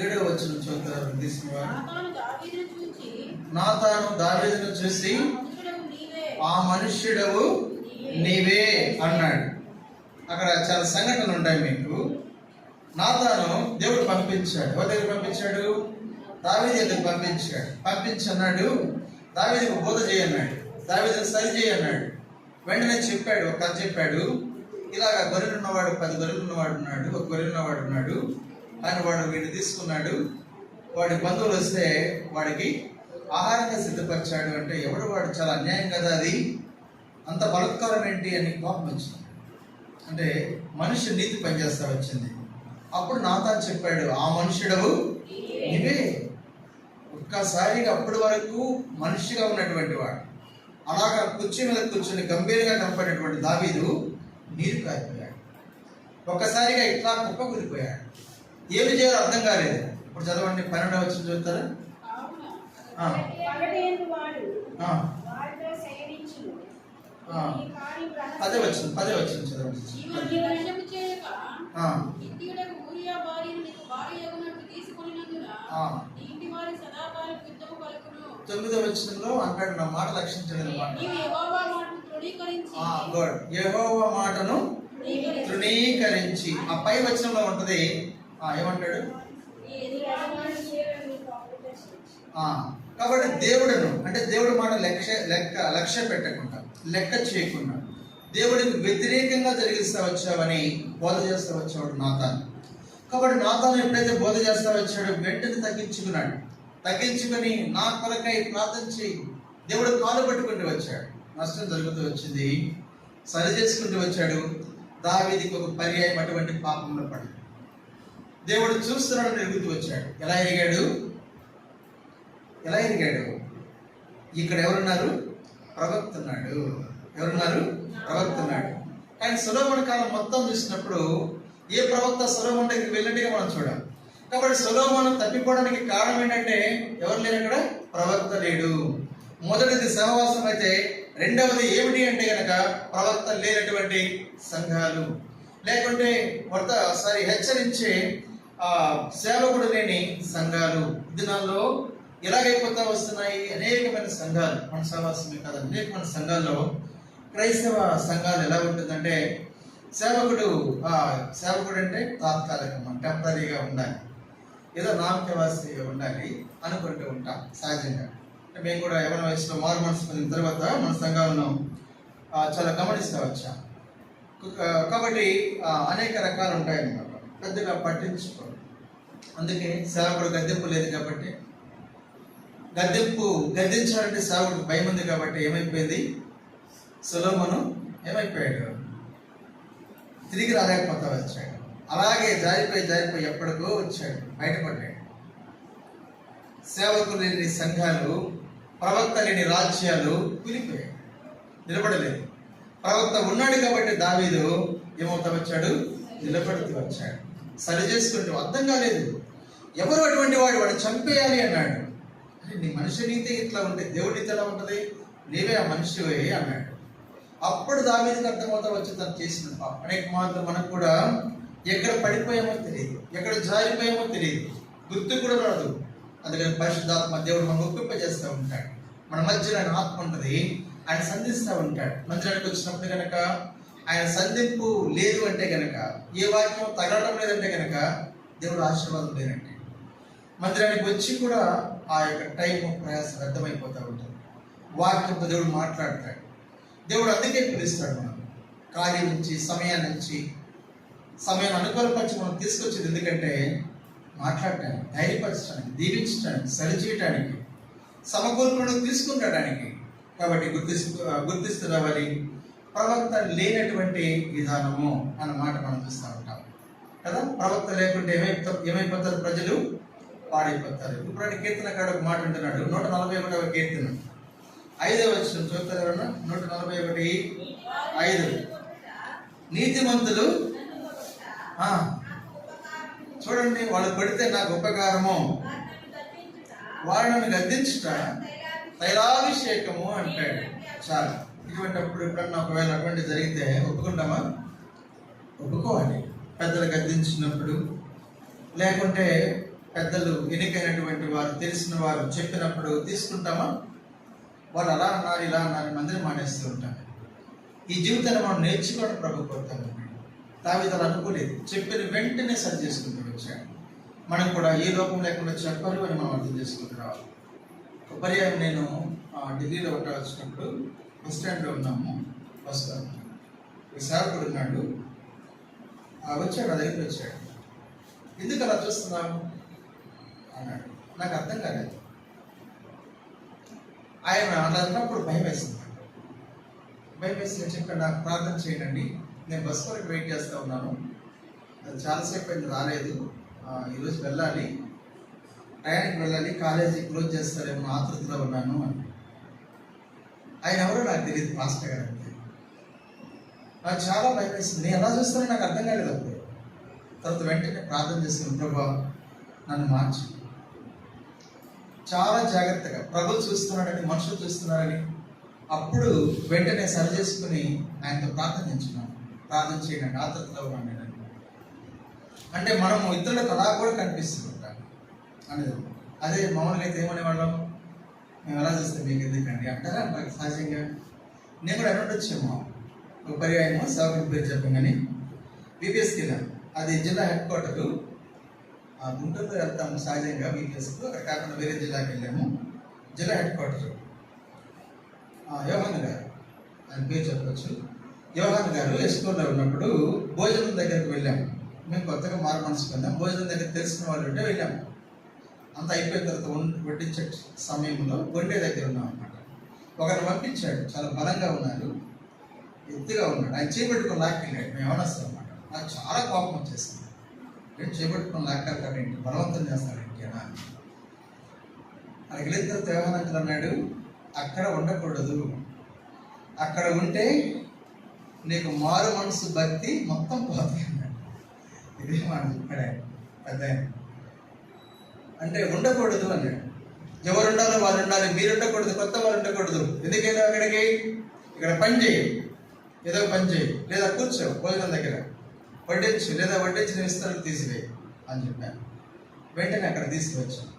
7వ వచనం చదువుతారు తీసుకునేవారు. నాతాను దావీదును చూసి, ఆ మనుష్యుడవు నీవే అన్నాడు. అక్కడ చాలా సంఘటనలు ఉంటాయి మీకు. నాతాను దేవుడు పంపించాడు. ఎవరి దగ్గర పంపించాడు? దావీదు దగ్గర పంపించన్నాడు. దావీదుకు బోధ చేయన్నాడు, దావీదును సరి చేయన్నాడు. వెంటనే చెప్పాడు, ఒక కథ చెప్పాడు. ఇలాగ గొర్రెలు ఉన్నవాడు, 10 గొర్రెలు ఉన్నవాడు ఉన్నాడు, ఒక గొర్రెలు ఉన్నవాడు ఉన్నాడు. కానీ వాడు వీడిని తీసుకున్నాడు. వాడి బంధువులు వస్తే వాడికి ఆహారంగా సిద్ధపరిచాడు. అంటే ఎవడు వాడు? చాలా అన్యాయం కదా అది, అంత బలత్కారం ఏంటి అని కోపం వచ్చింది. అంటే మనిషి నీతి పనిచేస్తా వచ్చింది. అప్పుడు నాతాను చెప్పాడు, ఆ మనుష్యుడవు నీవే. ఒక్కసారిగా అప్పటి వరకు మనిషిగా ఉన్నటువంటి వాడు అలాగా కుర్చీ మీద కూర్చొని గంభీరంగా కనపడేటువంటి దావీదు నీరు కారిపోయాడు. ఒక్కసారిగా ఇట్లా కుప్పకూలిపోయాడు. ఏమి చేయాలో అర్థం కాలేదు. ఇప్పుడు చదవండి, 12వ వచనం చదువుతారా? పదే వచ్చిన చదవండి. 9వ వచనంలో అంటాడు, నా మాట లక్షించలేదు అన్నమాట. గుడ్. యెహోవా మాటను తృణీకరించి. ఆ పై వచనంలో ఉంటది, ఏమంటాడు? కాబట్టి దేవుడును అంటే దేవుడి మాట లక్ష్య పెట్టకుండా, లెక్క చేయకుండా దేవుడికి వ్యతిరేకంగా జరిగిస్తా వచ్చావని బోధ చేస్తా వచ్చాడు నాతాను. కాబట్టి నాతాను ఎప్పుడైతే బోధ చేస్తా వచ్చాడో వెంటనే తగ్గించుకొని నా కొరకై ప్రార్థన చేయి. దేవుడు కాలు పట్టుకుంటూ వచ్చాడు. నష్టం జరుగుతూ వచ్చింది, సరి చేసుకుంటూ వచ్చాడు. దావీదుకి ఒక పర్యాయం అటువంటి పాపంలో పడి దేవుడు చూస్తున్నాడని ఎరుగుతూ వచ్చాడు. ఎలా ఎరిగాడు? ఇక్కడ ఎవరున్నారు? ప్రవక్త ఉన్నాడు. ఎవరున్నారు? ప్రవక్త ఉన్నాడు. కానీ సొలొమోను కాలం మొత్తం చూసినప్పుడు ఏ ప్రవక్త సొలొమోను దగ్గరికి వెళ్ళినట్టుగా మనం చూడాలి. కాబట్టి సొలొమోను తప్పిపోవడానికి కారణం ఏంటంటే ఎవరు లేరు అక్కడ? ప్రవక్త లేడు. మొదటిది సహవాసం అయితే, రెండవది ఏమిటి అంటే కనుక ప్రవక్త లేనటువంటి సంఘాలు, లేకుంటే హెచ్చరించే సేవకుడు లేని సంఘాలు. దినాల్లో ఎలాగైపోతా వస్తున్నాయి అనేకమైన సంఘాలు. మన సహవాసమే కాదు, అనేకమైన సంఘాల్లో క్రైస్తవ సంఘాలు ఎలా ఉంటుందంటే సేవకుడు అంటే తాత్కాలికంగా టెంపరీగా ఉండాలి, ఏదో నామకవాసిగా ఉండాలి అనుకుంటూ ఉంటాం సహజంగా. మేము కూడా యవ్వన వయసులో మారు మనసు పొందిన తర్వాత మన సంఘాలను చాలా గమనిస్తూ వచ్చాం. కాబట్టి అనేక రకాలు ఉంటాయన్నమాట, పెద్దగా పట్టించుకోరు. అందుకే సేవకుడు గద్దెంపు లేదు కాబట్టి, గద్దించాలంటే సేవకుడికి భయం ఉంది కాబట్టి ఏమైపోయింది? సొలొమోను ఏమైపోయాడు? తిరిగి రాలేకపోతా వచ్చాడు. అలాగే జారిపోయి ఎప్పటికో వచ్చాడు, బయటపడ్డాడు. సేవకులు లేని సంఘాలు, ప్రవక్త లేని రాజ్యాలు కూలిపోయాయి, నిలబడలేదు. ప్రవక్త ఉన్నాడు కాబట్టి దావీదు ఏమవుతా వచ్చాడు? నిలబడుతూ వచ్చాడు, సరి చేసుకుంటూ. అర్థం కాలేదు ఎవరు అటువంటి వాడిని చంపేయాలి అన్నాడు. నీ మనిషి నీతి ఇట్లా ఉంటే దేవుడి నీతి ఎలా ఉంటుంది? నీవే ఆ మనిషివే అన్నాడు. అప్పుడు దావీదుకి అర్థమవుతా వచ్చి తను చేసిన పాపం. అనేక మాత్రం మనకు కూడా ఎక్కడ పడిపోయామో తెలియదు, ఎక్కడ జారిపోయామో తెలియదు, గుర్తు కూడా రాదు. అందుకని పరిశుద్ధాత్మ దేవుడు మనం ఒప్పింపజేస్తూ ఉంటాడు. మన మధ్యలో ఆయన ఆత్మ ఉంటుంది, ఆయన సంధిస్తూ ఉంటాడు. మందిరానికి వచ్చినప్పుడు కనుక ఆయన సంధింపు లేదు అంటే కనుక, ఏ వాక్యం తగలడం లేదంటే కనుక దేవుడు ఆశీర్వాదం లేదంటే, మందిరానికి వచ్చి కూడా ఆ యొక్క టైం ప్రయాసం వ్యర్థమైపోతూ ఉంటుంది. వాక్యంతో దేవుడు మాట్లాడతాడు. దేవుడు అందుకే పిలుస్తాడు. మనం కార్యం నుంచి, సమయాన్ని అనుకూలపరిచి మనం తీసుకొచ్చేది ఎందుకంటే మాట్లాడటానికి, ధైర్యపరచడానికి, దీవించడానికి, సరిచేయటానికి, సమకూర్పులను తీసుకుంటాడానికి. కాబట్టి గుర్తిస్తూ రావాలి. ప్రవక్త లేనటువంటి విధానము అన్న మాట మనం చూస్తూ ఉంటాం కదా. ప్రవక్త లేకుంటే ఏమైపోతారు? ప్రజలు పాడైపోతారు. ఇప్పుడు కీర్తనకాడు ఒక మాట అంటున్నాడు, 141వ కీర్తన 5వ వచనం చూస్తారు ఎవరన్నా? 141:5. నీతిమంతులు చూడండి, వాళ్ళు పడితే నాకు ఉపకారము, వాళ్ళను గద్దించుట తైలాభిషేకము అంటాడు. చాలా ఇటువంటిప్పుడు ఎప్పుడన్నా ఒకవేళ అటువంటి జరిగితే ఒప్పుకుంటామా? ఒప్పుకోవాలి. పెద్దలు గద్దించినప్పుడు, లేకుంటే పెద్దలు ఎన్నికైనటువంటి వారు, తెలిసిన వారు చెప్పినప్పుడు తీసుకుంటామా? వాళ్ళు అలా అన్నారు, ఇలా అన్నారు, మందిరం మానేస్తూ ఉంటారు. ఈ జీవితాన్ని మనం నేర్చుకోవడం ప్రభు కోరుతాము. దావీదు అలా అనుకోలేదు, చెప్పిన వెంటనే సరి చేసుకుంటూ వచ్చాడు. మనం కూడా ఏ లోపం లేకుండా చెప్పరు అని మనం అర్థం చేసుకుంటూ రావాలి. ఒక పర్యాయం నేను ఢిల్లీలో వచ్చినప్పుడు బస్ స్టాండ్లో ఉన్నాము. బస్సులో సేవకుడు ఉన్నాడు, వచ్చాడు, నా దగ్గరికి వచ్చాడు. ఎందుకు అలా చూస్తున్నాము అన్నాడు. నాకు అర్థం కాలేదు. ఆయన అలా అన్నప్పుడు భయం వేసింది. నేను చెప్పాను, నాకు ప్రార్థన చేయండి, నేను బస్ వరకు వెయిట్ చేస్తూ ఉన్నాను, అది చాలాసేపు అయింది రాలేదు, ఈరోజు వెళ్ళాలి, టయానికి వెళ్ళాలి, కాలేజీ క్లోజ్ చేస్తారేమో ఆతృతలో ఉన్నాను అని. ఆయన ఎవరో నాకు తెలియదు, మాస్టర్ గారు అంతే. నాకు చాలా భయం వేసింది. నేను ఎలా చూస్తానో నాకు అర్థం కాలేదు అప్పుడు. తర్వాత వెంటనే ప్రార్థన చేస్తున్నాను, ప్రభా నన్ను మార్చు. చాలా జాగ్రత్తగా ప్రభువు చూస్తున్నాడని, మనుషులు చూస్తున్నారని అప్పుడు వెంటనే సరి చేసుకుని ఆయనతో ప్రార్థించున్నాను. ప్రార్థన చేయడానికి ఆతృతలో ఉన్నాను నేను. అంటే మనము ఇతరులకు అలా కూడా కనిపిస్తూ ఉంటాం అనేది. అదే మామూలుగా అయితే ఏమనేవాళ్ళం, మేము ఎలా చేస్తాం మీకు ఎందుకండి అంటారా? నాకు సహజంగా నేను కూడా అనుండొచ్చేమో ఒక పర్యాయమో సేవకుని పేరు చెప్పగానే బీపీఎస్కి వెళ్ళాను. అది జిల్లా హెడ్ క్వార్టరు. గుంటూరులో వెళ్తాము సహజంగా బీపీఎస్కు, అక్కడ కాకుండా వేరే జిల్లాకి వెళ్ళాము. జిల్లా హెడ్ క్వార్టరు యోహాన్ గారు, ఆయన పేరు చెప్పవచ్చు. యోహాన్ గారు ఎస్కోలో ఉన్నప్పుడు భోజనం దగ్గరికి వెళ్ళాము. మేము కొత్తగా మారు మనసు పొందాం. భోజనం దగ్గర తెలిసిన వాళ్ళు ఉంటే వెళ్ళాము. అంత అయిపోయిన తర్వాత వడ్డించే సమయంలో వండే దగ్గర ఉన్నాం అన్నమాట. ఒకరిని పంపించాడు, చాలా బలంగా ఉన్నారు, ఎత్తుగా ఉన్నాడు. ఆయన చేపట్టుకొని లాక్కెళ్ళాడు. మేము ఏమనొస్తాం అన్నమాట. నాకు చాలా కోపం వచ్చేసింది. నేను చేపట్టుకొని లాక్కెళ్తాడేంటి, బలవంతం చేస్తాడేంటి అని. అక్కడికి వెళ్ళిన తర్వాత యోహాన్ అన్నాడు, అక్కడ ఉండకూడదు, అక్కడ ఉంటే నీకు మారు మనసు భక్తి మొత్తం పోతుంది అన్నాడు. ఇదే మాట చెప్పాడు పెద్ద. అంటే ఉండకూడదు అన్నాడు. ఎవరు ఉండాలో వాళ్ళు ఉండాలి, మీరు ఉండకూడదు, కొత్త వాళ్ళు ఉండకూడదు. ఎందుకైనా అక్కడికి ఇక్కడ పని చేయి, ఏదో పని చేయి, లేదా కూర్చో భోజనం దగ్గర, వడ్డించు, లేదా వడ్డించిన విస్తరణ తీసివేయి అని చెప్పాను. వెంటనే అక్కడ తీసుకువచ్చాను.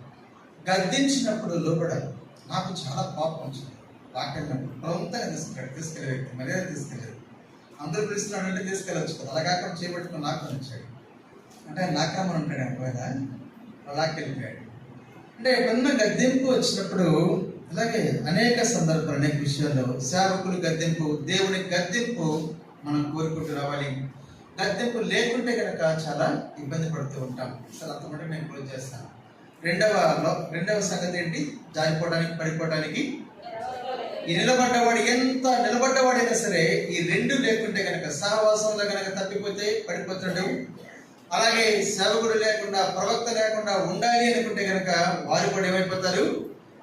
గద్దించినప్పుడు లోపడాలి. నాకు చాలా కోపం వచ్చింది. లాక్కెళ్ళినప్పుడు బలవంతంగా తీసుకెళ్ళే వ్యక్తి మర్యాద తీసుకెళ్ళలేదు. అందరూ పిలుస్తున్నాడు అంటే తీసుకెళ్ళవచ్చు కదా, అలా కాకుండా చేపట్టుకుని లాక్కొని వచ్చాడు. అంటే ఆయన లాక్రమని ఉంటాడు, ఒకవేళ లాక్కెళ్ళిపోయాడు. అంటే ఎప్పుడన్నా గద్దెంపు వచ్చినప్పుడు అలాగే అనేక సందర్భాలు, అనేక విషయాల్లో సేవకులు గద్దెంపు, దేవుని గద్దెంపు మనం కోరుకుంటూ రావాలి. గద్దెంపు లేకుంటే కనుక చాలా ఇబ్బంది పడుతూ ఉంటాం. సరే, అంతమంటే నేను క్లోజ్ చేస్తాను. రెండవ సంగతి ఏంటి? జారిపోవడానికి, పడిపోవడానికి. ఈ నిలబడ్డవాడు ఎంత నిలబడ్డవాడైనా సరే ఈ రెండు లేకుంటే కనుక, సహవాసంలో కనుక తప్పిపోతే పడిపోతాడు. అలాగే సేవకుడు లేకుండా, ప్రవక్త లేకుండా ఉండాలి అనుకుంటే కనుక వారు కూడా ఏమైపోతారు?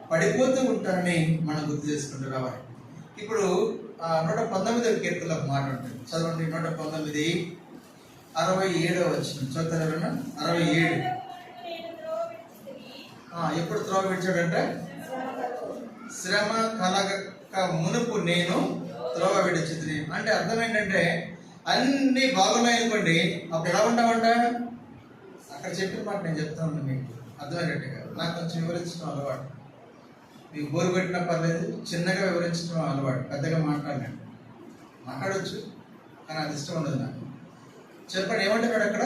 పడిపోతూ ఉంటారని మనం గుర్తు చేసుకుంటూ రావాలి. ఇప్పుడు 119వ కీర్తనలో ఒక మాట ఉంటుంది, చదవండి. 119 67వ వచనం చదువుతారా? 67. ఎప్పుడు త్రోవ విడిచాడంటే, శ్రమ కలగక మునుపు నేను త్రోవ విడిచితిని. అంటే అర్థం ఏంటంటే, అన్నీ బాగున్నాయి అనుకోండి, అప్పుడు ఎలా ఉంటామంట? అక్కడ చెప్పిన మాట నేను చెప్తాను మీకు అర్థమైనట్టుగా. నాకు కొంచెం వివరించడం అలవాటు. మీకు బోరు పెట్టినా పర్లేదు, చిన్నగా వివరించడం అలవాటు, పెద్దగా మాట్లాడవచ్చు, కానీ అది ఇష్టం ఉండదు నాకు. చెప్పండి, ఏమంటున్నాడు అక్కడ?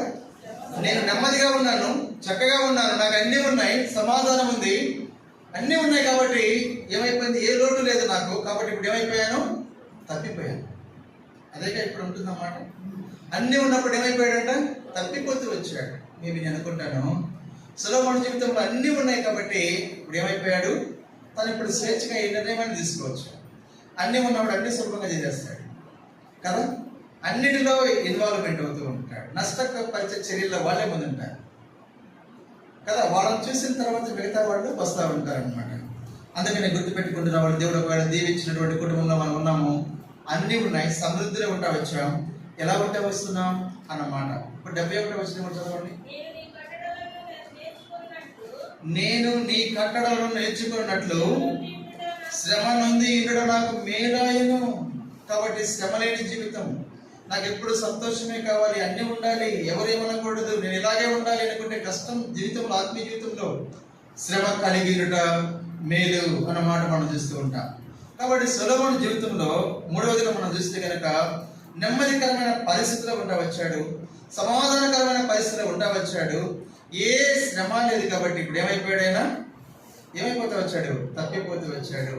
నేను నెమ్మదిగా ఉన్నాను, చక్కగా ఉన్నాను, నాకు అన్నీ ఉన్నాయి, సమాధానం ఉంది, అన్నీ ఉన్నాయి. కాబట్టి ఏమైపోయింది? ఏ లోటు లేదు నాకు. కాబట్టి ఇప్పుడు ఏమైపోయాను? తప్పిపోయాను. అదేగా ఇప్పుడు ఉంటుందన్నమాట. అన్నీ ఉన్నప్పుడు ఏమైపోయాడంట? తప్పిపోతూ వచ్చాడు. మేబీ నేను అనుకుంటాను సొలొమోను జీవితంలో అన్నీ ఉన్నాయి కాబట్టి ఇప్పుడు ఏమైపోయాడు? తను ఇప్పుడు స్వేచ్ఛగా ఏ నిర్ణయమైనా తీసుకోవచ్చు. అన్నీ ఉన్నప్పుడు అన్ని సులభంగా చేసేస్తాడు కదా. అన్నిటిలో ఇన్వాల్వ్మెంట్ అవుతూ ఉంటాడు. నష్టపరిచే చర్యల్లో వాళ్ళే ముందు ఉంటారు కదా. వాళ్ళని చూసిన తర్వాత మిగతా వాళ్ళు వస్తూ ఉంటారు అనమాట. అందుకని గుర్తుపెట్టుకుంటున్న వాళ్ళు, దేవుడు ఒకవేళ దీవించినటువంటి కుటుంబంలో మనం ఉన్నాము, అన్నీ ఉన్నాయి, సమృద్ధిలో ఉంటా వచ్చాం, ఎలా ఉంటే వస్తున్నాం అన్నమాట. ఇప్పుడు 71వ వచనం చదవండి. నేను నీ కట్టడలను నేర్చుకున్నట్లు శ్రమ నుండి ఇండడం నాకు మేలాయను. కాబట్టి శ్రమ లేని జీవితం, నాకు ఎప్పుడు సంతోషమే కావాలి, అన్నీ ఉండాలి, ఎవరేమనకూడదు, నేను ఇలాగే ఉండాలి అనుకుంటే కష్టం. జీవితంలో, ఆత్మీయ జీవితంలో శ్రమ కలిగి మేలు అన్నమాట మనం చూస్తూ ఉంటాం. కాబట్టి సొలొమోను జీవితంలో మూడవదిగా మనం చూస్తే కనుక నెమ్మదికరమైన పరిస్థితిలో ఉండవచ్చాడు, సమాధానకరమైన పరిస్థితిలో ఉండవచ్చాడు. ఏ శ్రమ లేదు కాబట్టి ఇప్పుడు ఏమైపోయాడైనా? ఏమైపోతూ వచ్చాడు? తప్పిపోతూ వచ్చాడు.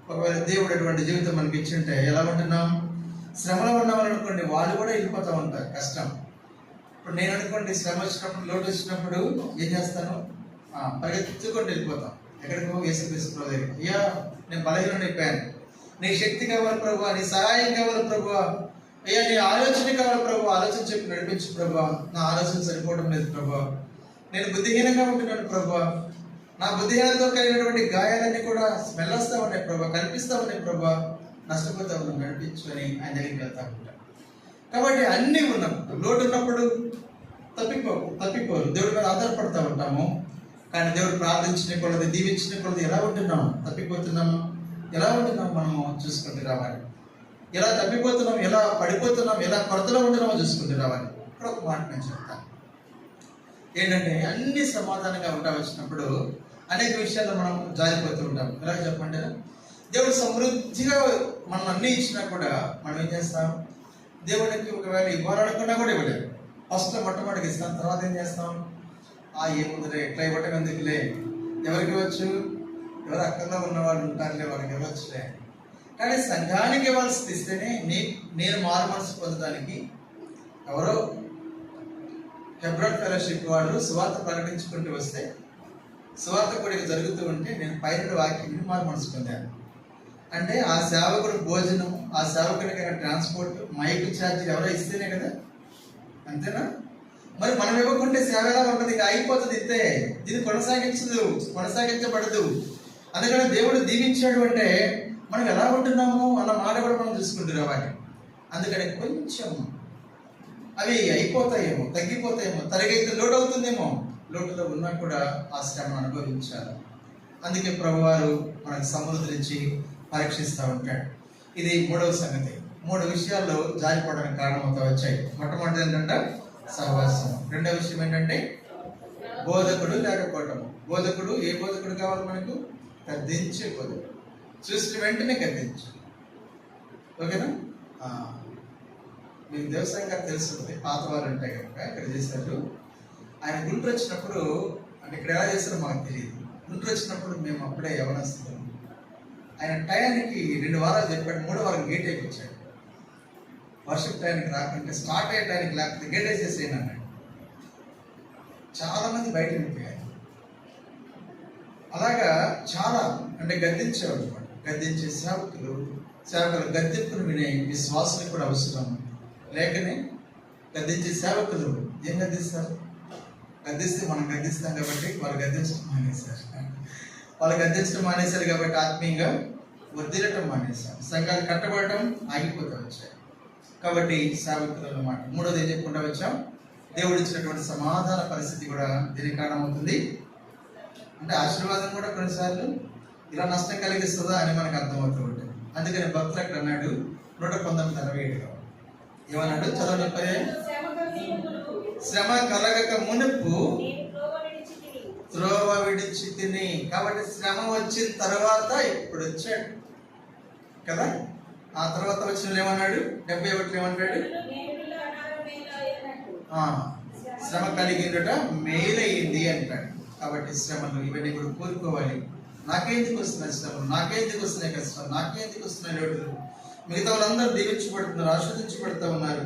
ఒకవేళ దేవుడు అటువంటి జీవితం మనకి ఇచ్చింటే ఎలా ఉంటున్నాం? శ్రమలో ఉన్నామని అనుకోండి, వాళ్ళు కూడా వెళ్ళిపోతూ ఉంటారు. కష్టం. ఇప్పుడు నేను అనుకోండి, శ్రమ వచ్చినప్పుడు, లోటు వచ్చినప్పుడు ఏం చేస్తాను? పరిగెత్తుకుంటూ వెళ్ళిపోతాం. ఎక్కడికో? యేసుక్రీస్తు దగ్గరికి. అయ్యా, నేను బలహీనుడిని అయిపోయాను, నీ శక్తి కావాలి ప్రభువా, నీ సహాయం కావాలి ప్రభువా, అయ్యా నీ ఆలోచన కావాలి ప్రభువా, ఆలోచన చెప్పి నడిపించు ప్రభువా, నా ఆలోచన సరిపోవడం లేదు ప్రభువా, నేను బుద్ధిహీనంగా ఉంటున్నాను ప్రభువా, నా బుద్ధిహీనతతో కలిగినటువంటి గాయాలన్నీ కూడా స్మెల్ వస్తూ ఉన్నాయి ప్రభువా, కనిపిస్తూ ఉన్నాయి ప్రభువా, నష్టపోతా ఉన్నాం, నడిపించు అని ఆయన దగ్గరికి వెళ్తా ఉంటాం. కాబట్టి అన్నీ ఉన్నాం. లోటు ఉన్నప్పుడు తప్పిపోరు, దేవుడి మీద ఆధారపడుతూ ఉంటాము. కానీ దేవుడు ప్రార్థించిన కొలది, దీవించిన కొలది ఎలా ఉంటున్నాము? తప్పిపోతున్నాము. ఎలా ఉంటున్నాము మనము చూసుకుంటూ రావాలి. ఎలా తప్పిపోతున్నాం, ఎలా పడిపోతున్నాం, ఎలా కొరతలో ఉంటున్నామో చూసుకుంటూ రావాలి. ఇక్కడ ఒక మాట నేను చెప్తాను ఏంటంటే, అన్ని సమాధానంగా వచ్చినప్పుడు అనేక విషయాల్లో మనం జారిపోతూ ఉంటాం. ఎలా చెప్పండి? దేవుడు సమృద్ధిగా మనం అన్నీ ఇచ్చినా కూడా మనం ఏం చేస్తాం? దేవుడికి ఒకవేళ ఇవ్వాలనుకున్నా కూడా ఇవ్వలేదు. ఫస్ట్ మొట్టమొదటికి ఇస్తాం, తర్వాత ఏం చేస్తాం? ఏముందిలే, ఎట్లా ఇవ్వటం ఎందుకులే, ఎవరికి ఇవ్వచ్చు, ఎవరు అక్కల్లో ఉన్నవాళ్ళు ఉంటారులే, వాళ్ళకి ఇవ్వచ్చులే. కానీ సంఘానికి ఇవ్వాల్సింది ఇస్తేనే నేను మారు మనసు పొందడానికి. ఎవరో హెబ్రోన్ ఫెలోషిప్ వాళ్ళు సువార్త ప్రకటించుకుంటూ వస్తే, సువార్త కూడా జరుగుతూ ఉంటే నేను పైన వాక్యం మారు మనసు పొందాను. అంటే ఆ సేవకుడు భోజనం, ఆ సేవకుడికి ట్రాన్స్పోర్ట్, మైక్ ఛార్జీలు ఎవరో ఇస్తేనే కదా, అంతేనా? మరి మనం ఇవ్వకుంటే సేవ ఎలా ఉంటుంది? ఇంకా అయిపోతుంది, ఇంతే. ఇది కొనసాగించబడదు. అందుకని దేవుడు దీవించాడు అంటే మనం ఎలా ఉంటున్నాము అన్న మాట కూడా మనం చూసుకుంటూ రావాలి. అందుకని కొంచెం అవి అయిపోతాయేమో, తగ్గిపోతాయేమో, తరగైతే లోటు అవుతుందేమో, లోటులో ఉన్నా కూడా ఆ శ్రమను అనుభవించాలి. అందుకే ప్రభువారు మనకు సముద్రించి పరీక్షిస్తూ ఉంటాడు. ఇది 3వ సంగతి. 3 విషయాల్లో జారిపోవడానికి కారణమవుతా వచ్చాయి. మొట్టమొదటి ఏంటంటే సహవాసం. 2వ విషయం ఏంటంటే బోధకుడు లేకపోవటం. బోధకుడు, ఏ బోధకుడు కావాలి మనకు? గద్దించే బోధకుడు. చూసిన వెంటనే గద్దించు. ఓకేనా? మీకు దేవసాయం గారు తెలుస్తుంది, పాత వాళ్ళు ఉంటాయి కనుక ఇక్కడ చేశారు. ఆయన గుంటూరు వచ్చినప్పుడు, అంటే ఇక్కడ ఎలా చేస్తారో మాకు తెలియదు. గుంటూరు వచ్చినప్పుడు మేము అప్పుడే యవనస్తున్నాం. ఆయన టయానికి 2 వారాలు చెప్పాడు, 3వ వారం గేట్ అయిపోయాడు. వర్షం టైంకి రాకుంటే, స్టార్ట్ అయ్యే టైంకి లేకపోతే గేట్ వేసేసేయండి అన్నాడు. చాలా మంది బయట వెళ్ళిపోయారు. అలాగా చాలా అంటే గద్దించేవాడు అనమాట. గద్దించే సేవకులు గద్దింపును వినే విశ్వాసులు కూడా అవసరం. లేకనే గద్దించే సేవకులు ఏం గద్దిస్తారు? గద్దిస్తే మనం గద్దిస్తాం కాబట్టి వాళ్ళు గద్దించడం మానేశారు. వాళ్ళు గద్దించడం మానేశారు కాబట్టి ఆత్మీయంగా వర్ధిల్లటం మానేశారు. సంఘాలు కట్టబడటం ఆగిపోతూ వచ్చాయి. కాబట్టి సేవకులు అన్నమాట. 3వది ఏం చెప్పుకుంటా వచ్చాం? దేవుడు ఇచ్చినటువంటి సమాధాన పరిస్థితి కూడా దీనికి కారణమవుతుంది. అంటే ఆశీర్వాదం కూడా కొన్నిసార్లు ఇలా నష్టం కలిగిస్తుందా అని మనకు అర్థమవుతూ ఉంటుంది. అందుకని భక్తులు అక్కడ అన్నాడు 119:67 ఏమన్నాడు? చదవని శ్రమ కలగక మునుపు త్రోవ విడిచి తిని. కాబట్టి శ్రమ వచ్చిన తర్వాత ఇప్పుడు వచ్చాడు కదా. ఆ తర్వాత వచ్చిన ఏమన్నాడు? 71 ఏమంటాడు? శ్రమ కలిగినట మేలయ్యింది అంటాడు. కాబట్టి శ్రమలు ఇవన్నీ కూడా కోరుకోవాలి. నాకెందుకు వస్తున్నాయి శ్రమలు, నాకెందుకు వస్తున్నాయి కష్టాలు, నాకెందుకు వస్తున్నాయి లోటులు? మిగతా వాళ్ళందరూ దీవించబడుతున్నారు, ఆస్వాదించబడుతూ ఉన్నారు,